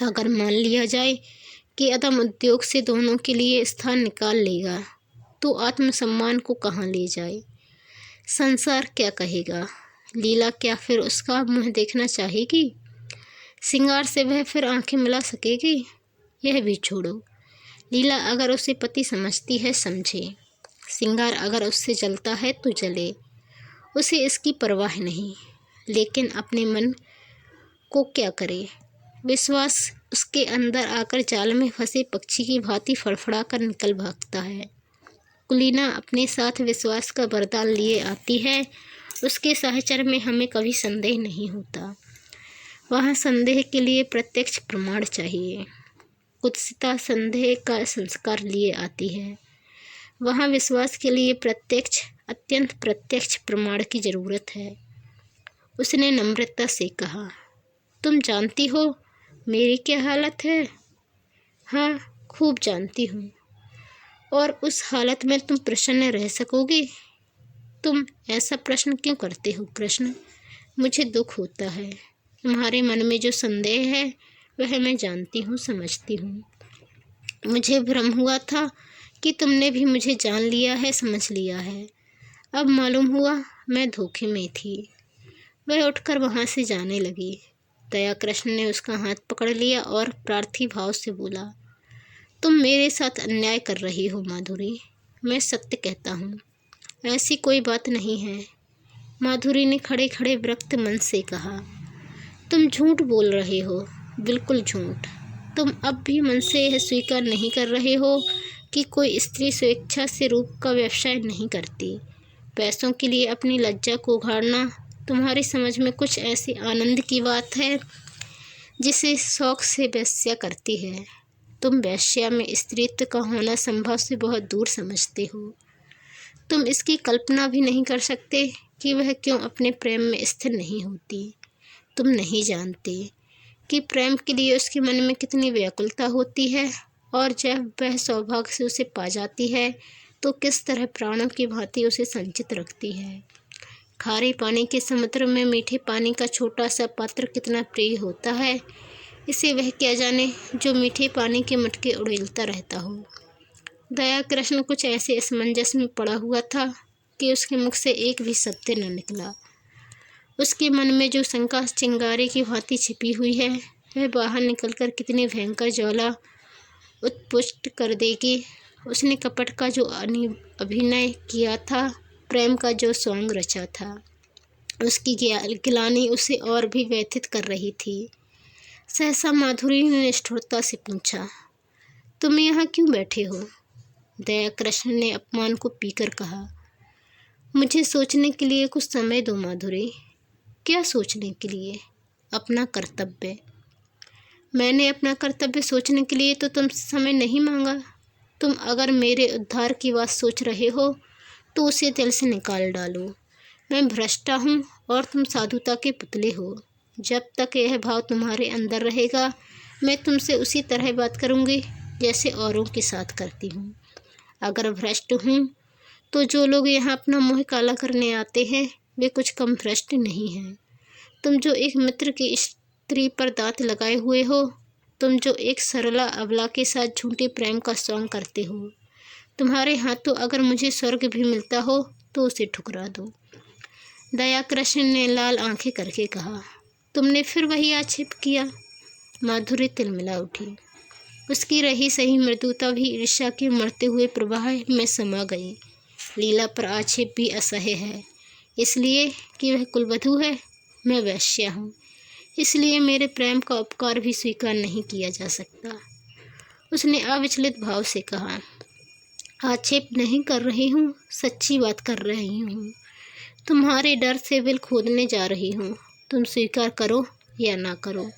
Speaker 1: अगर मान लिया जाए कि अदम उद्योग से दोनों के लिए स्थान निकाल लेगा, तो आत्मसम्मान को कहाँ ले जाए? संसार क्या कहेगा? लीला क्या फिर उसका मुँह देखना चाहेगी? सिंगार से वह फिर आंखें मिला सकेगी? यह भी छोड़ो। लीला अगर उसे पति समझती है, समझे। सिंगार अगर उससे जलता है तो जले, उसे इसकी परवाह नहीं। लेकिन अपने मन को क्या करे? विश्वास उसके अंदर आकर जाल में फंसे पक्षी की भांति फड़फड़ा कर निकल भागता है। कुलीना अपने साथ विश्वास का वरदान लिए आती है। उसके साहचर्य में हमें कभी संदेह नहीं होता। वहाँ संदेह के लिए प्रत्यक्ष प्रमाण चाहिए। कुत्सिता संदेह का संस्कार लिए आती है। वहाँ विश्वास के लिए प्रत्यक्ष, अत्यंत प्रत्यक्ष प्रमाण की जरूरत है। उसने नम्रता से कहा, तुम जानती हो मेरी क्या हालत है? हाँ, खूब जानती हूँ। और उस हालत में तुम प्रसन्न रह सकोगी? तुम ऐसा प्रश्न क्यों करते हो कृष्ण? मुझे दुख होता है। तुम्हारे मन में जो संदेह है वह मैं जानती हूँ, समझती हूँ। मुझे भ्रम हुआ था कि तुमने भी मुझे जान लिया है, समझ लिया है। अब मालूम हुआ मैं धोखे में थी। वह उठकर वहाँ से जाने लगी। दया कृष्ण ने उसका हाथ पकड़ लिया और प्रार्थी भाव से बोला, तुम मेरे साथ अन्याय कर रही हो माधुरी। मैं सत्य कहता हूँ, ऐसी कोई बात नहीं है। माधुरी ने खड़े खड़े विरक्त मन से कहा, तुम झूठ बोल रहे हो, बिल्कुल झूठ। तुम अब भी मन से यह स्वीकार नहीं कर रहे हो कि कोई स्त्री स्वेच्छा से रूप का व्यवसाय नहीं करती। पैसों के लिए अपनी लज्जा को उघाड़ना तुम्हारी समझ में कुछ ऐसी आनंद की बात है जिसे शौक से वेश्या करती है। तुम वेश्या में स्त्रीत्व का होना संभव से बहुत दूर समझते हो। तुम इसकी कल्पना भी नहीं कर सकते कि वह क्यों अपने प्रेम में स्थिर नहीं होती। तुम नहीं जानते कि प्रेम के लिए उसके मन में कितनी व्याकुलता होती है, और जब वह सौभाग्य से उसे पा जाती है तो किस तरह प्राणों की भांति उसे संचित रखती है। खारे पानी के समुद्र में मीठे पानी का छोटा सा पात्र कितना प्रिय होता है, इसे वह क्या जाने जो मीठे पानी के मटके उड़ेलता रहता हो। दया कृष्ण कुछ ऐसे असमंजस में पड़ा हुआ था कि उसके मुख से एक भी शब्द न निकला। उसके मन में जो शंका चिंगारे की भांति छिपी हुई है, वह बाहर निकलकर कितनी भयंकर ज्वाला उत्पुष्ट कर देगी। उसने कपट का जो अभिनय किया था, प्रेम का जो सॉन्ग रचा था, उसकी गिलानी उसे और भी व्यथित कर रही थी। सहसा माधुरी ने निष्ठुरता से पूछा, तुम यहाँ क्यों बैठे हो? दया कृष्ण ने अपमान को पीकर कहा। मुझे सोचने के लिए कुछ समय दो माधुरी। क्या सोचने के लिए? अपना कर्तव्य। मैंने अपना कर्तव्य सोचने के लिए तो तुमसे समय नहीं मांगा। तुम अगर मेरे उद्धार की बात सोच रहे हो तो उसे दिल से निकाल डालो। मैं भ्रष्टा हूँ और तुम साधुता के पुतले हो। जब तक यह भाव तुम्हारे अंदर रहेगा मैं तुमसे उसी तरह बात करूँगी जैसे औरों के साथ करती हूँ। अगर भ्रष्ट हूँ तो जो लोग यहाँ अपना मुँह काला करने आते हैं वे कुछ कम भ्रष्ट नहीं हैं। तुम जो एक मित्र की स्त्री पर दांत लगाए हुए हो, तुम जो एक सरला अबला के साथ झूठे प्रेम का सॉन्ग करते हो, तुम्हारे हाथों अगर मुझे स्वर्ग भी मिलता हो तो उसे ठुकरा दो। दया कृष्ण ने लाल आंखें करके कहा। तुमने फिर वही आक्षेप किया। माधुरी तिलमिला उठी। उसकी रही सही मृदुता भी ईर्ष्या के मरते हुए प्रवाह में समा गई। लीला पर आक्षेप भी असह्य है, इसलिए कि वह कुलवधू है, मैं वैश्या हूँ, इसलिए मेरे प्रेम का उपकार भी स्वीकार नहीं किया जा सकता। उसने अविचलित भाव से कहा। आक्षेप नहीं कर रही हूँ, सच्ची बात कर रही हूँ। तुम्हारे डर से बिल खोदने जा रही हूँ। तुम स्वीकार करो या ना करो।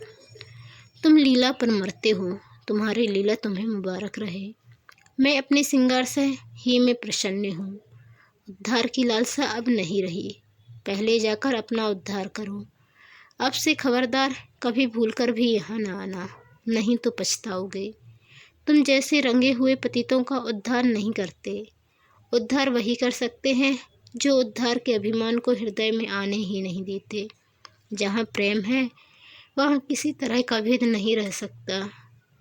Speaker 1: तुम लीला पर मरते हो, तुम्हारी लीला तुम्हें मुबारक रहे। मैं अपने श्रृंगार से ही में प्रसन्न हूँ। उद्धार की लालसा अब नहीं रही। पहले जाकर अपना उद्धार करो। अब से खबरदार, कभी भूलकर भी यहाँ ना आना, नहीं तो पछताओगे। तुम जैसे रंगे हुए पतितों का उद्धार नहीं करते। उद्धार वही कर सकते हैं जो उद्धार के अभिमान को हृदय में आने ही नहीं देते। जहाँ प्रेम है वहाँ किसी तरह का भेद नहीं रह सकता।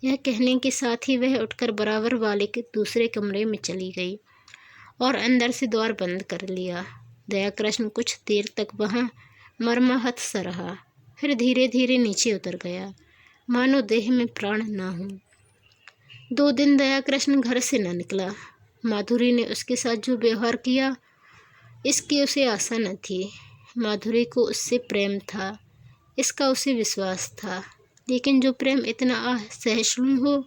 Speaker 1: यह कहने के साथ ही वह उठकर बराबर वाले के दूसरे कमरे में चली गई और अंदर से द्वार बंद कर लिया। दया कृष्ण कुछ देर तक वहाँ मर्माहत सा रहा, फिर धीरे धीरे नीचे उतर गया, मानो देह में प्राण न हो। 2 दिन दया कृष्ण घर से न निकला। माधुरी ने उसके साथ जो व्यवहार किया इसकी उसे आशा न थी। माधुरी को उससे प्रेम था, इसका उसे विश्वास था, लेकिन जो प्रेम इतना असहिष्णु हो,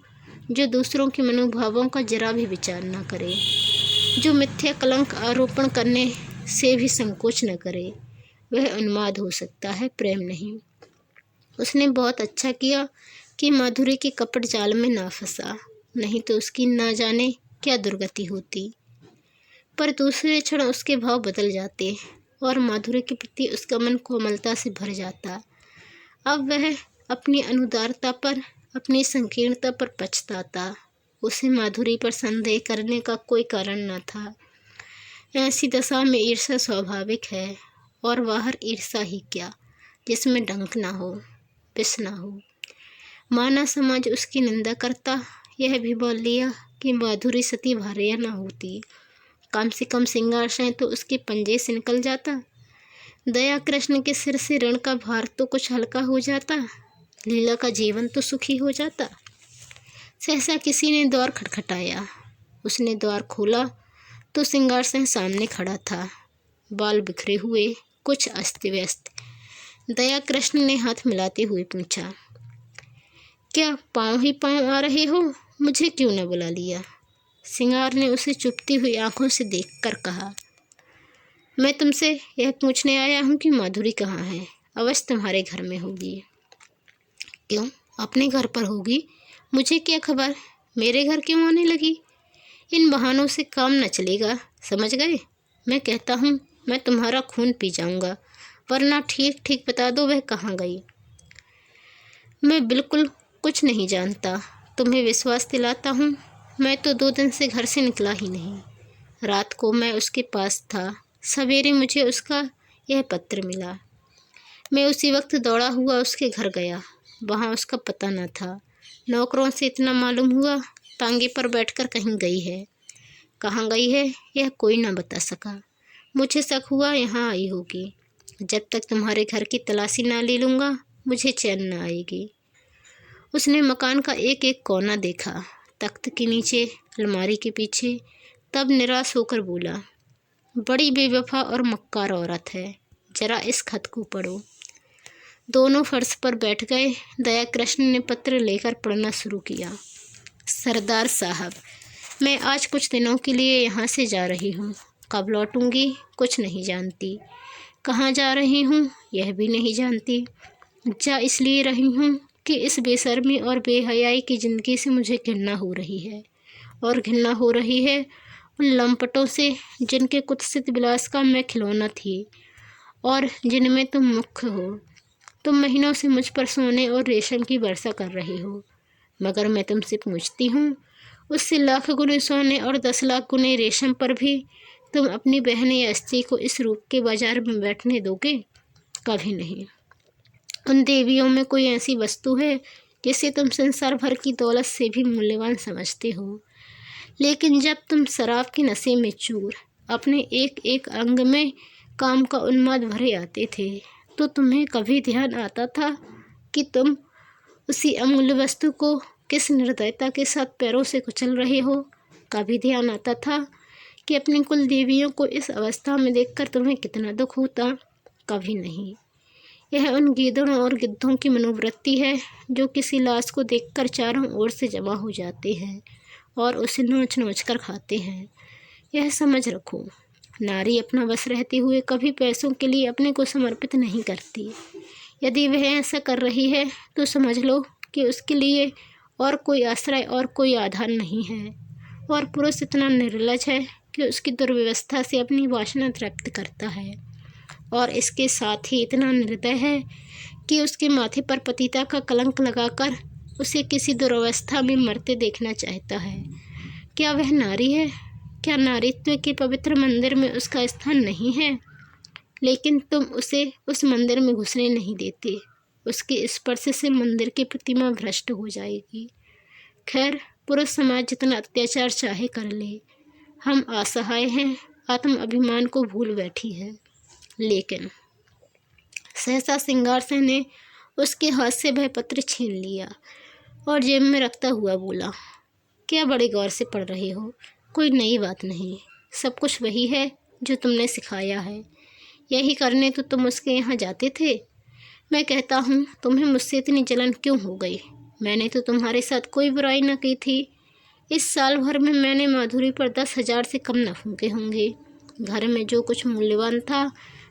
Speaker 1: जो दूसरों के मनोभावों का जरा भी विचार न करे, जो मिथ्या कलंक आरोपण करने से भी संकोच न करे, वह उन्माद हो सकता है, प्रेम नहीं। उसने बहुत अच्छा किया कि माधुरी के कपट जाल में ना फंसा, नहीं तो उसकी ना जाने क्या दुर्गति होती। पर दूसरे क्षण उसके भाव बदल जाते और माधुरी के प्रति उसका मन कोमलता से भर जाता। अब वह अपनी अनुदारता पर, अपनी संकीर्णता पर पछताता। उसे माधुरी पर संदेह करने का कोई कारण न था। ऐसी दशा में ईर्ष्या स्वाभाविक है, और बाहर ईर्ष्या ही क्या जिसमें डंक ना हो, विष ना हो। माना समाज उसकी निंदा करता, यह भी बोल लिया कि माधुरी सती भार्या न होती, कम से कम श्रृंगार से तो उसके पंजे से निकल जाता। दया कृष्ण के सिर से ऋण का भार तो कुछ हल्का हो जाता, लीला का जीवन तो सुखी हो जाता। सहसा किसी ने द्वार खटखटाया। उसने द्वार खोला तो श्रृंगार सिंह सामने खड़ा था, बाल बिखरे हुए, कुछ अस्त व्यस्त। दया कृष्ण ने हाथ मिलाते हुए पूछा, क्या पाँव ही पाँव आ रहे हो? मुझे क्यों न बुला लिया? श्रृंगार ने उसे चुभती हुई आंखों से देखकर कहा, मैं तुमसे यह पूछने आया हूँ कि माधुरी कहाँ है? अवश्य तुम्हारे घर में होगी। क्यों, अपने घर पर होगी? मुझे क्या खबर, मेरे घर क्यों आने लगी? इन बहानों से काम न चलेगा, समझ गए? मैं कहता हूँ मैं तुम्हारा खून पी जाऊँगा, वरना ठीक ठीक बता दो वह कहाँ गई। मैं बिल्कुल कुछ नहीं जानता, तुम्हें विश्वास दिलाता हूँ। मैं तो 2 दिन से घर से निकला ही नहीं। रात को मैं उसके पास था, सवेरे मुझे उसका यह पत्र मिला। मैं उसी वक्त दौड़ा हुआ उसके घर गया, वहाँ उसका पता न था। नौकरों से इतना मालूम हुआ टांगे पर बैठकर कहीं गई है। कहाँ गई है यह कोई न बता सका। मुझे शक हुआ यहाँ आई होगी। जब तक तुम्हारे घर की तलाशी ना ले लूँगा मुझे चैन न आएगी। उसने मकान का एक एक कोना देखा, तख्त के नीचे, अलमारी के पीछे, तब निराश होकर बोला, बड़ी बेवफा और मक्कार औरत है, जरा इस खत को पढ़ो। दोनों फर्श पर बैठ गए। दया कृष्ण ने पत्र लेकर पढ़ना शुरू किया। सरदार साहब, मैं आज कुछ दिनों के लिए यहाँ से जा रही हूँ। कब लौटूंगी कुछ नहीं जानती। कहाँ जा रही हूँ यह भी नहीं जानती। जा इसलिए रही हूँ कि इस बेशर्मी और बेहयाई की ज़िंदगी से मुझे घृणा हो रही है, और घृणा हो रही है उन लंपटों से जिनके कुत्सित विलास का मैं खिलौना थी और जिनमें तुम मुख्य हो। तुम महीनों से मुझ पर सोने और रेशम की वर्षा कर रहे हो, मगर मैं तुमसे पूछती हूँ, उससे लाख गुने सोने और 10 लाख गुने रेशम पर भी तुम अपनी बहन या स्त्री को इस रूप के बाजार में बैठने दोगे? कभी नहीं। उन देवियों में कोई ऐसी वस्तु है जिसे तुम संसार भर की दौलत से भी मूल्यवान समझते हो, लेकिन जब तुम शराब के नशे में चूर अपने एक एक अंग में काम का उन्माद भरे आते थे, तो तुम्हें कभी ध्यान आता था कि तुम उसी अमूल्य वस्तु को किस निर्दयता के साथ पैरों से कुचल रहे हो? कभी ध्यान आता था कि अपनी कुल देवियों को इस अवस्था में देखकर तुम्हें कितना दुख होता? कभी नहीं। यह उन गीदड़ों और गिद्धों की मनोवृत्ति है जो किसी लाश को देखकर चारों ओर से जमा हो जाते हैं और उसे नोच नोच कर खाते हैं। यह समझ रखो, नारी अपना वश रहते हुए कभी पैसों के लिए अपने को समर्पित नहीं करती। यदि वह ऐसा कर रही है तो समझ लो कि उसके लिए और कोई आश्रय और कोई आधार नहीं है, और पुरुष इतना निर्लज है कि उसकी दुर्व्यवस्था से अपनी वासना तृप्त करता है, और इसके साथ ही इतना निर्दय है कि उसके माथे पर पतिता का कलंक लगाकर उसे किसी दुर्व्यवस्था में मरते देखना चाहता है। क्या वह नारी है? क्या नारीत्व के पवित्र मंदिर में उसका स्थान नहीं है? लेकिन तुम उसे उस मंदिर में घुसने नहीं देते। उसके स्पर्श से मंदिर की प्रतिमा भ्रष्ट हो जाएगी। खैर, पुरुष समाज जितना अत्याचार चाहे कर ले, हम असहाय हैं, आत्म अभिमान को भूल बैठी है। लेकिन सहसा सिंगार सेन ने उसके हाथ से वह पत्र छीन लिया और जेब में रखता हुआ बोला, क्या बड़े गौर से पढ़ रहे हो? कोई नई बात नहीं, सब कुछ वही है जो तुमने सिखाया है। यही करने तो तुम उसके यहाँ जाते थे। मैं कहता हूँ, तुम्हें मुझसे इतनी जलन क्यों हो गई? मैंने तो तुम्हारे साथ कोई बुराई न की थी। इस साल भर में मैंने माधुरी पर 10,000 से कम न फूंके होंगे। घर में जो कुछ मूल्यवान था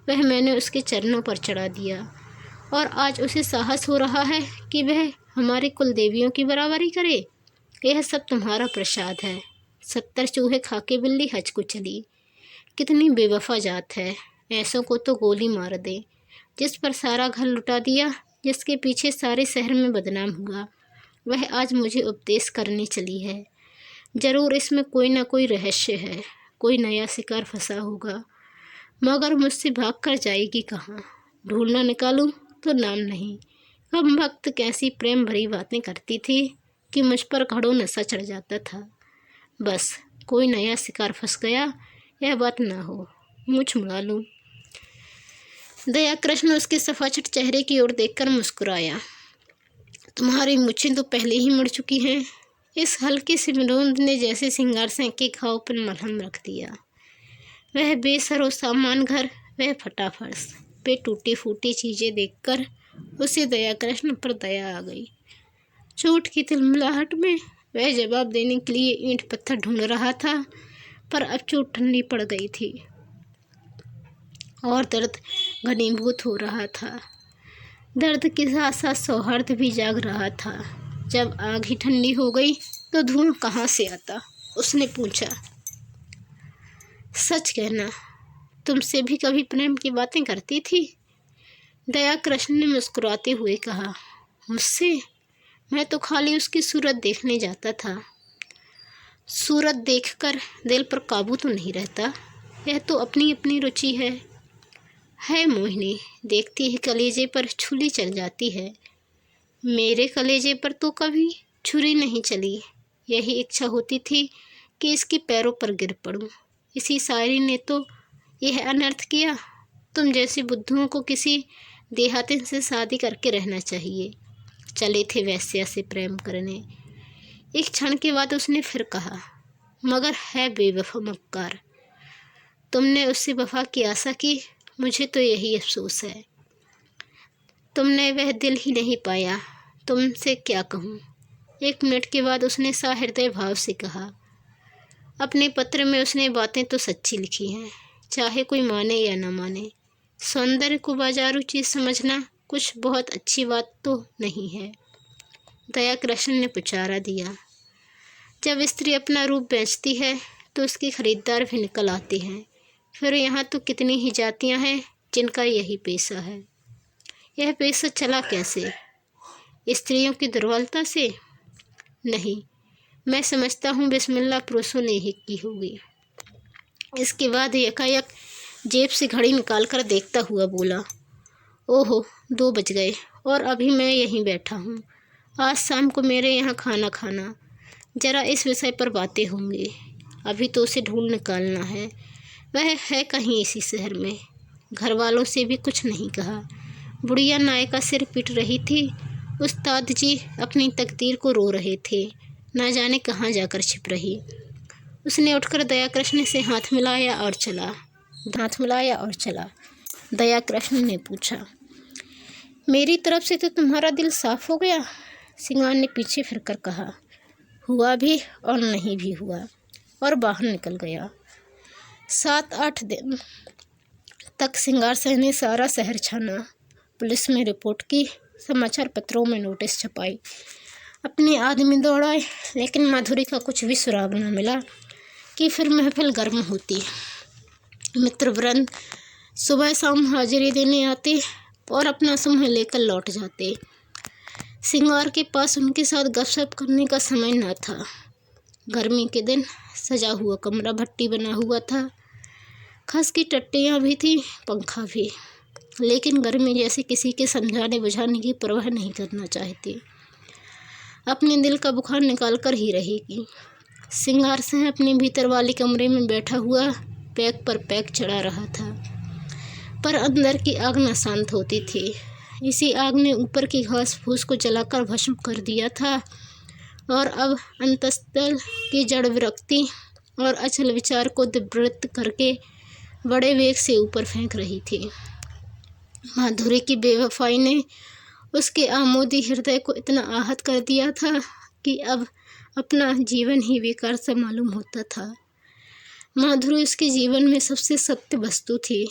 Speaker 1: वह मैंने उसके चरणों पर चढ़ा दिया, और आज उसे साहस हो रहा है कि वह हमारी कुल देवियों की बराबरी करे। यह सब तुम्हारा प्रसाद है। 70 चूहे खा के बिल्ली हज को चली। कितनी बेवफा जात है, ऐसों को तो गोली मार दे। जिस पर सारा घर लुटा दिया, जिसके पीछे सारे शहर में बदनाम हुआ, वह आज मुझे उपदेश करने चली है। जरूर इसमें कोई ना कोई रहस्य है, कोई नया शिकार फंसा होगा, मगर मुझसे भाग कर जाएगी कहाँ? ढूंढना निकालूं तो नाम नहीं। कम वक्त कैसी प्रेम भरी बातें करती थी कि मुझ पर घड़ों नशा चढ़ जाता था। बस कोई नया शिकार फंस गया, यह बात ना हो, मुझ मुड़ा लूँ। दया कृष्ण उसके सफाचट चेहरे की ओर देखकर मुस्कुराया। तुम्हारी मूछें तो पहले ही मुड़ चुकी हैं। इस हल्के से विनोद ने जैसे सिंगार सेन के घाव पर मलहम रख दिया। वह बेसरो सामान घर, वह फटा फर्श, वे टूटी फूटी चीज़ें देखकर उसे दया कृष्ण पर दया आ गई। चोट की तिलमिलाहट में वह जवाब देने के लिए ईंट पत्थर ढूंढ रहा था, पर अब चोट ठंडी पड़ गई थी और दर्द घनीभूत हो रहा था। दर्द के साथ साथ सौहार्द भी जाग रहा था। जब आग ही ठंडी हो गई तो धुआं कहाँ से आता? उसने पूछा। सच कहना, तुमसे भी कभी प्रेम की बातें करती थी? दया कृष्ण ने मुस्कुराते हुए कहा। मुझसे? मैं तो खाली उसकी सूरत देखने जाता था। सूरत देखकर दिल पर काबू तो नहीं रहता। यह तो अपनी अपनी रुचि है मोहिनी, देखती ही कलेजे पर छुरी चल जाती है। मेरे कलेजे पर तो कभी छुरी नहीं चली। यही इच्छा होती थी कि इसके पैरों पर गिर पड़ूं। इसी शायरी ने तो यह अनर्थ किया। तुम जैसी बुद्धुओं को किसी देहातिन से शादी करके रहना चाहिए। चले थे वैश्या से प्रेम करने। एक क्षण के बाद उसने फिर कहा, मगर है बेवफा मक्कार। तुमने उससे वफा की आशा की, मुझे तो यही अफसोस है। तुमने वह दिल ही नहीं पाया। तुमसे क्या कहूँ, 1 मिनट के बाद उसने सहृदय भाव से कहा। अपने पत्र में उसने बातें तो सच्ची लिखी हैं, चाहे कोई माने या न माने। सौंदर्य को बाजारू चीज़ समझना कुछ बहुत अच्छी बात तो नहीं है। दया कृष्ण ने पुचारा दिया। जब स्त्री अपना रूप बेचती है तो उसके खरीदार भी निकल आते हैं। फिर यहाँ तो कितनी ही जातियाँ हैं जिनका यही पेशा है। यह पेशा चला कैसे? स्त्रियों की दुर्बलता से? नहीं, मैं समझता हूँ बिस्मिल्लाह पुरुषों ने ही की होगी। इसके बाद एकाएक जेब से घड़ी निकालकर देखता हुआ बोला, ओहो 2 बज गए और अभी मैं यहीं बैठा हूँ। आज शाम को मेरे यहाँ खाना खाना, ज़रा इस विषय पर बातें होंगी। अभी तो उसे ढूंढ निकालना है। वह है कहीं इसी शहर में। घर वालों से भी कुछ नहीं कहा। बुढ़िया नाय का सिर पीट रही थी। उस्ताद जी अपनी तकदीर को रो रहे थे, ना जाने कहाँ जाकर छिप रही। उसने उठकर दया कृष्ण से हाथ मिलाया और चला। दया कृष्ण ने पूछा, मेरी तरफ से तो तुम्हारा दिल साफ हो गया? सिंगार ने पीछे फिरकर कहा, हुआ भी और नहीं भी हुआ, और बाहर निकल गया। 7-8 दिन तक सिंगार सिंह ने सारा शहर छाना, पुलिस में रिपोर्ट की, समाचार पत्रों में नोटिस छपाई, अपने आदमी दौड़ाए, लेकिन माधुरी का कुछ भी सुराग न मिला कि फिर महफिल गर्म होती। मित्रवृंद सुबह शाम हाजिरी देने आते और अपना समूह लेकर लौट जाते। सिंगार के पास उनके साथ गपशप करने का समय न था। गर्मी के दिन सजा हुआ कमरा भट्टी बना हुआ था। खस की टट्टियाँ भी थी, पंखा भी, लेकिन गर्मी जैसे किसी के समझाने बुझाने की परवाह नहीं करना चाहती। अपने दिल का बुखार निकाल कर ही रहेगी। सिंगार सिंह अपने भीतर वाले कमरे में बैठा हुआ पैक पर पैक चढ़ा रहा था, पर अंदर की आग न शांत होती थी। इसी आग ने ऊपर की घास फूस को जलाकर भस्म कर दिया था और अब अंतस्तल की जड़ विरक्ति और अचल विचार को दिव्यवृत्त करके बड़े वेग से ऊपर फेंक रही थी। माधुरी की बेवफाई ने उसके आमोदी हृदय को इतना आहत कर दिया था कि अब अपना जीवन ही बेकार सा मालूम होता था। माधुरी उसके जीवन में सबसे सत्य वस्तु थी,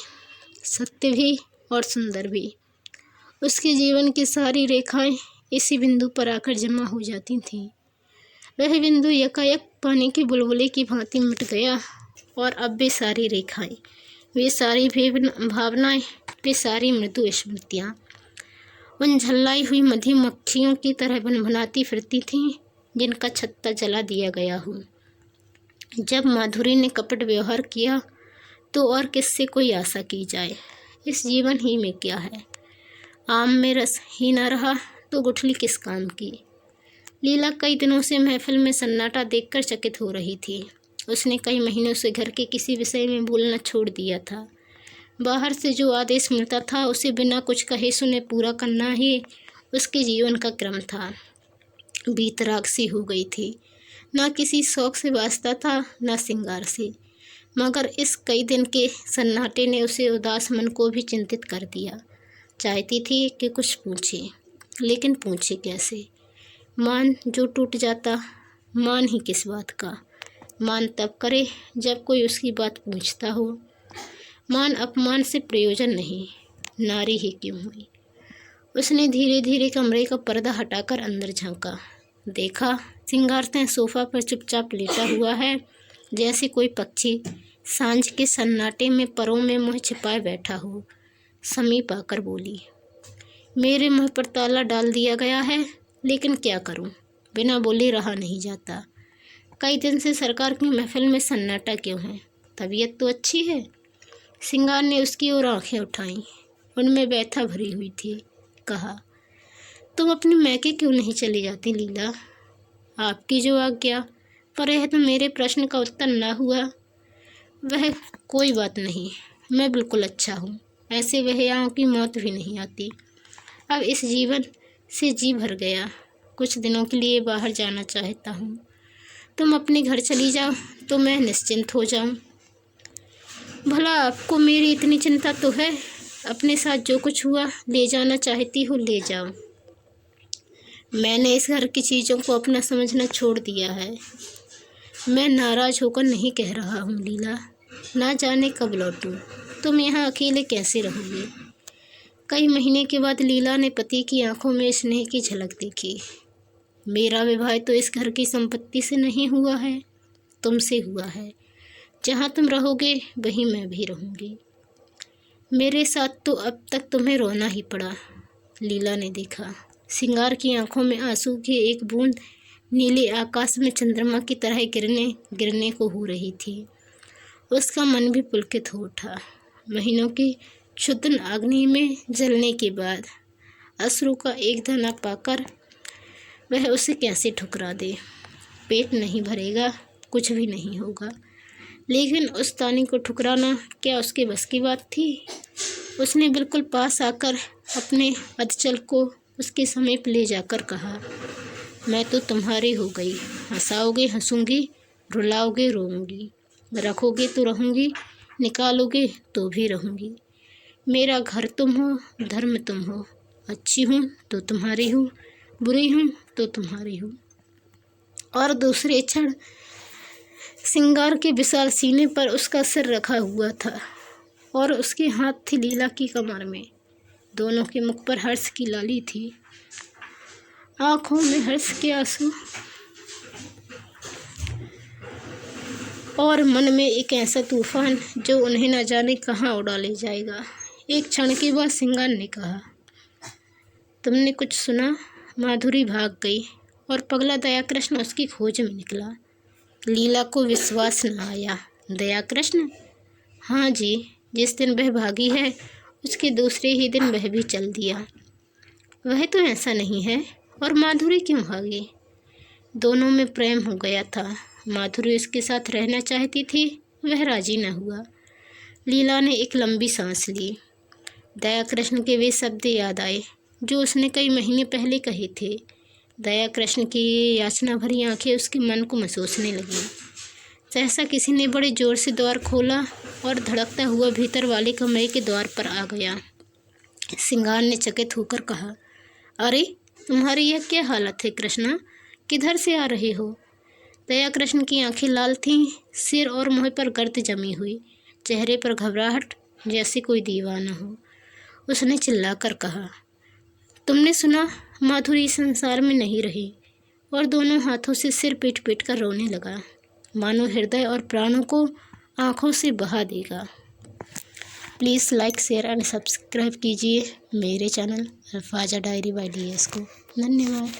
Speaker 1: सत्य भी और सुंदर भी। उसके जीवन की सारी रेखाएं इसी बिंदु पर आकर जमा हो जाती थीं। वह बिंदु एकाएक पानी के बुलबुले की भांति मिट गया और अब वे सारी रेखाएं, वे सारी भावनाएं, वे सारी मृदु स्मृतियाँ उन झल्लाई हुई मधुमक्खियों की तरह भनभनाती फिरती थीं जिनका छत्ता जला दिया गया हो। जब माधुरी ने कपट व्यवहार किया तो और किससे कोई आशा की जाए? इस जीवन ही में क्या है? आम में रस ही न रहा तो गुठली किस काम की? लीला कई दिनों से महफिल में सन्नाटा देखकर चकित हो रही थी। उसने कई महीनों से घर के किसी विषय में बोलना छोड़ दिया था। बाहर से जो आदेश मिलता था उसे बिना कुछ कहे सुने पूरा करना ही उसके जीवन का क्रम था। बीतराग सी हो गई थी, ना किसी शौक से वास्ता था, ना श्रृंगार से, मगर इस कई दिन के सन्नाटे ने उसे उदास मन को भी चिंतित कर दिया। चाहती थी कि कुछ पूछे, लेकिन पूछे कैसे? मान जो टूट जाता, मान ही किस बात का? मान तब करे जब कोई उसकी बात पूछता हो। मान अपमान से प्रयोजन नहीं, नारी ही क्यों हुई। उसने धीरे धीरे कमरे का पर्दा हटाकर अंदर झांका। देखा, सिंगार सिंह सोफा पर चुपचाप लेटा हुआ है, जैसे कोई पक्षी सांझ के सन्नाटे में परों में मुँह छिपाए बैठा हो। समीप आकर बोली, मेरे मुँह पर ताला डाल दिया गया है, लेकिन क्या करूं? बिना बोले रहा नहीं जाता। कई दिन से सरकार की महफिल में सन्नाटा क्यों है? तबीयत तो अच्छी है। सिंगार ने उसकी ओर आंखें उठाईं, उनमें व्यथा भरी हुई थी। कहा, तुम अपने मैके क्यों नहीं चली जाती लीला? आपकी जो आज्ञा। पर यह तो मेरे प्रश्न का उत्तर न हुआ। वह कोई बात नहीं, मैं बिल्कुल अच्छा हूँ। ऐसे वहयाओं की मौत भी नहीं आती। अब इस जीवन से जी भर गया। कुछ दिनों के लिए बाहर जाना चाहता हूँ। तुम अपने घर चली जाओ तो मैं निश्चिंत हो जाऊँ। भला आपको मेरी इतनी चिंता तो है? अपने साथ जो कुछ हुआ ले जाना चाहती हो ले जाओ। मैंने इस घर की चीज़ों को अपना समझना छोड़ दिया है। मैं नाराज़ होकर नहीं कह रहा हूँ लीला, ना जाने कब लौटूँ। तुम यहाँ अकेले कैसे रहोगे? कई महीने के बाद लीला ने पति की आंखों में स्नेह की झलक देखी। मेरा विवाह तो इस घर की संपत्ति से नहीं हुआ है, तुमसे हुआ है। जहाँ तुम रहोगे वहीं मैं भी रहूँगी। मेरे साथ तो अब तक तुम्हें रोना ही पड़ा। लीला ने देखा, सिंगार की आंखों में आंसू की एक बूंद नीले आकाश में चंद्रमा की तरह गिरने को हो रही थी। उसका मन भी पुलकित हो उठा। महीनों की क्षुद्र अग्नि में जलने के बाद अश्रु का एक दाना पाकर वह उसे कैसे ठुकरा दे। पेट नहीं भरेगा, कुछ भी नहीं होगा, लेकिन उस दाने को ठुकराना क्या उसके बस की बात थी? उसने बिल्कुल पास आकर अपने अधचल को उसके समीप ले जाकर कहा, मैं तो तुम्हारी हो गई। हंसाओगे हंसूंगी, रुलाओगे रोऊंगी, रखोगे तो रहूंगी, निकालोगे तो भी रहूंगी। मेरा घर तुम हो, धर्म तुम हो। अच्छी हूँ तो तुम्हारी हूँ, बुरी हूँ तो तुम्हारी हूँ। और दूसरे क्षण सिंगार के विशाल सीने पर उसका सिर रखा हुआ था और उसके हाथ थे लीला की कमर में। दोनों के मुख पर हर्ष की लाली थी, आंखों में हर्ष के आंसू और मन में एक ऐसा तूफान जो उन्हें न जाने कहाँ उड़ा ले जाएगा। एक क्षण के बाद सिंगार ने कहा, तुमने कुछ सुना? माधुरी भाग गई और पगला दयाकृष्ण उसकी खोज में निकला। लीला को विश्वास न आया। दयाकृष्ण? हाँ जी, जिस दिन वह भागी है उसके दूसरे ही दिन वह भी चल दिया। वह तो ऐसा नहीं है, और माधुरी क्यों भागी? दोनों में प्रेम हो गया था। माधुरी उसके साथ रहना चाहती थी, वह राजी न हुआ। लीला ने एक लंबी सांस ली। दयाकृष्ण के वे शब्द याद आए जो उसने कई महीने पहले कहे थे। दयाकृष्ण की ये याचना भरी आंखें उसके मन को महसूसने लगीं। सहसा किसी ने बड़े जोर से द्वार खोला और धड़कता हुआ भीतर वाले कमरे के द्वार पर आ गया। सिंगार ने चकित होकर कहा, अरे तुम्हारी यह क्या हालत है कृष्णा? किधर से आ रहे हो? दयाकृष्ण की आंखें लाल थीं, सिर और मुँह पर गर्द जमी हुई, चेहरे पर घबराहट जैसे कोई दीवाना हो। उसने चिल्लाकर कहा, तुमने सुना? माधुरी संसार में नहीं रही। और दोनों हाथों से सिर पीट पीट कर रोने लगा, मानो हृदय और प्राणों को आंखों से बहा देगा। Please like, share and subscribe कीजिए मेरे चैनल अल्फाजा डायरी बाय DS को। धन्यवाद।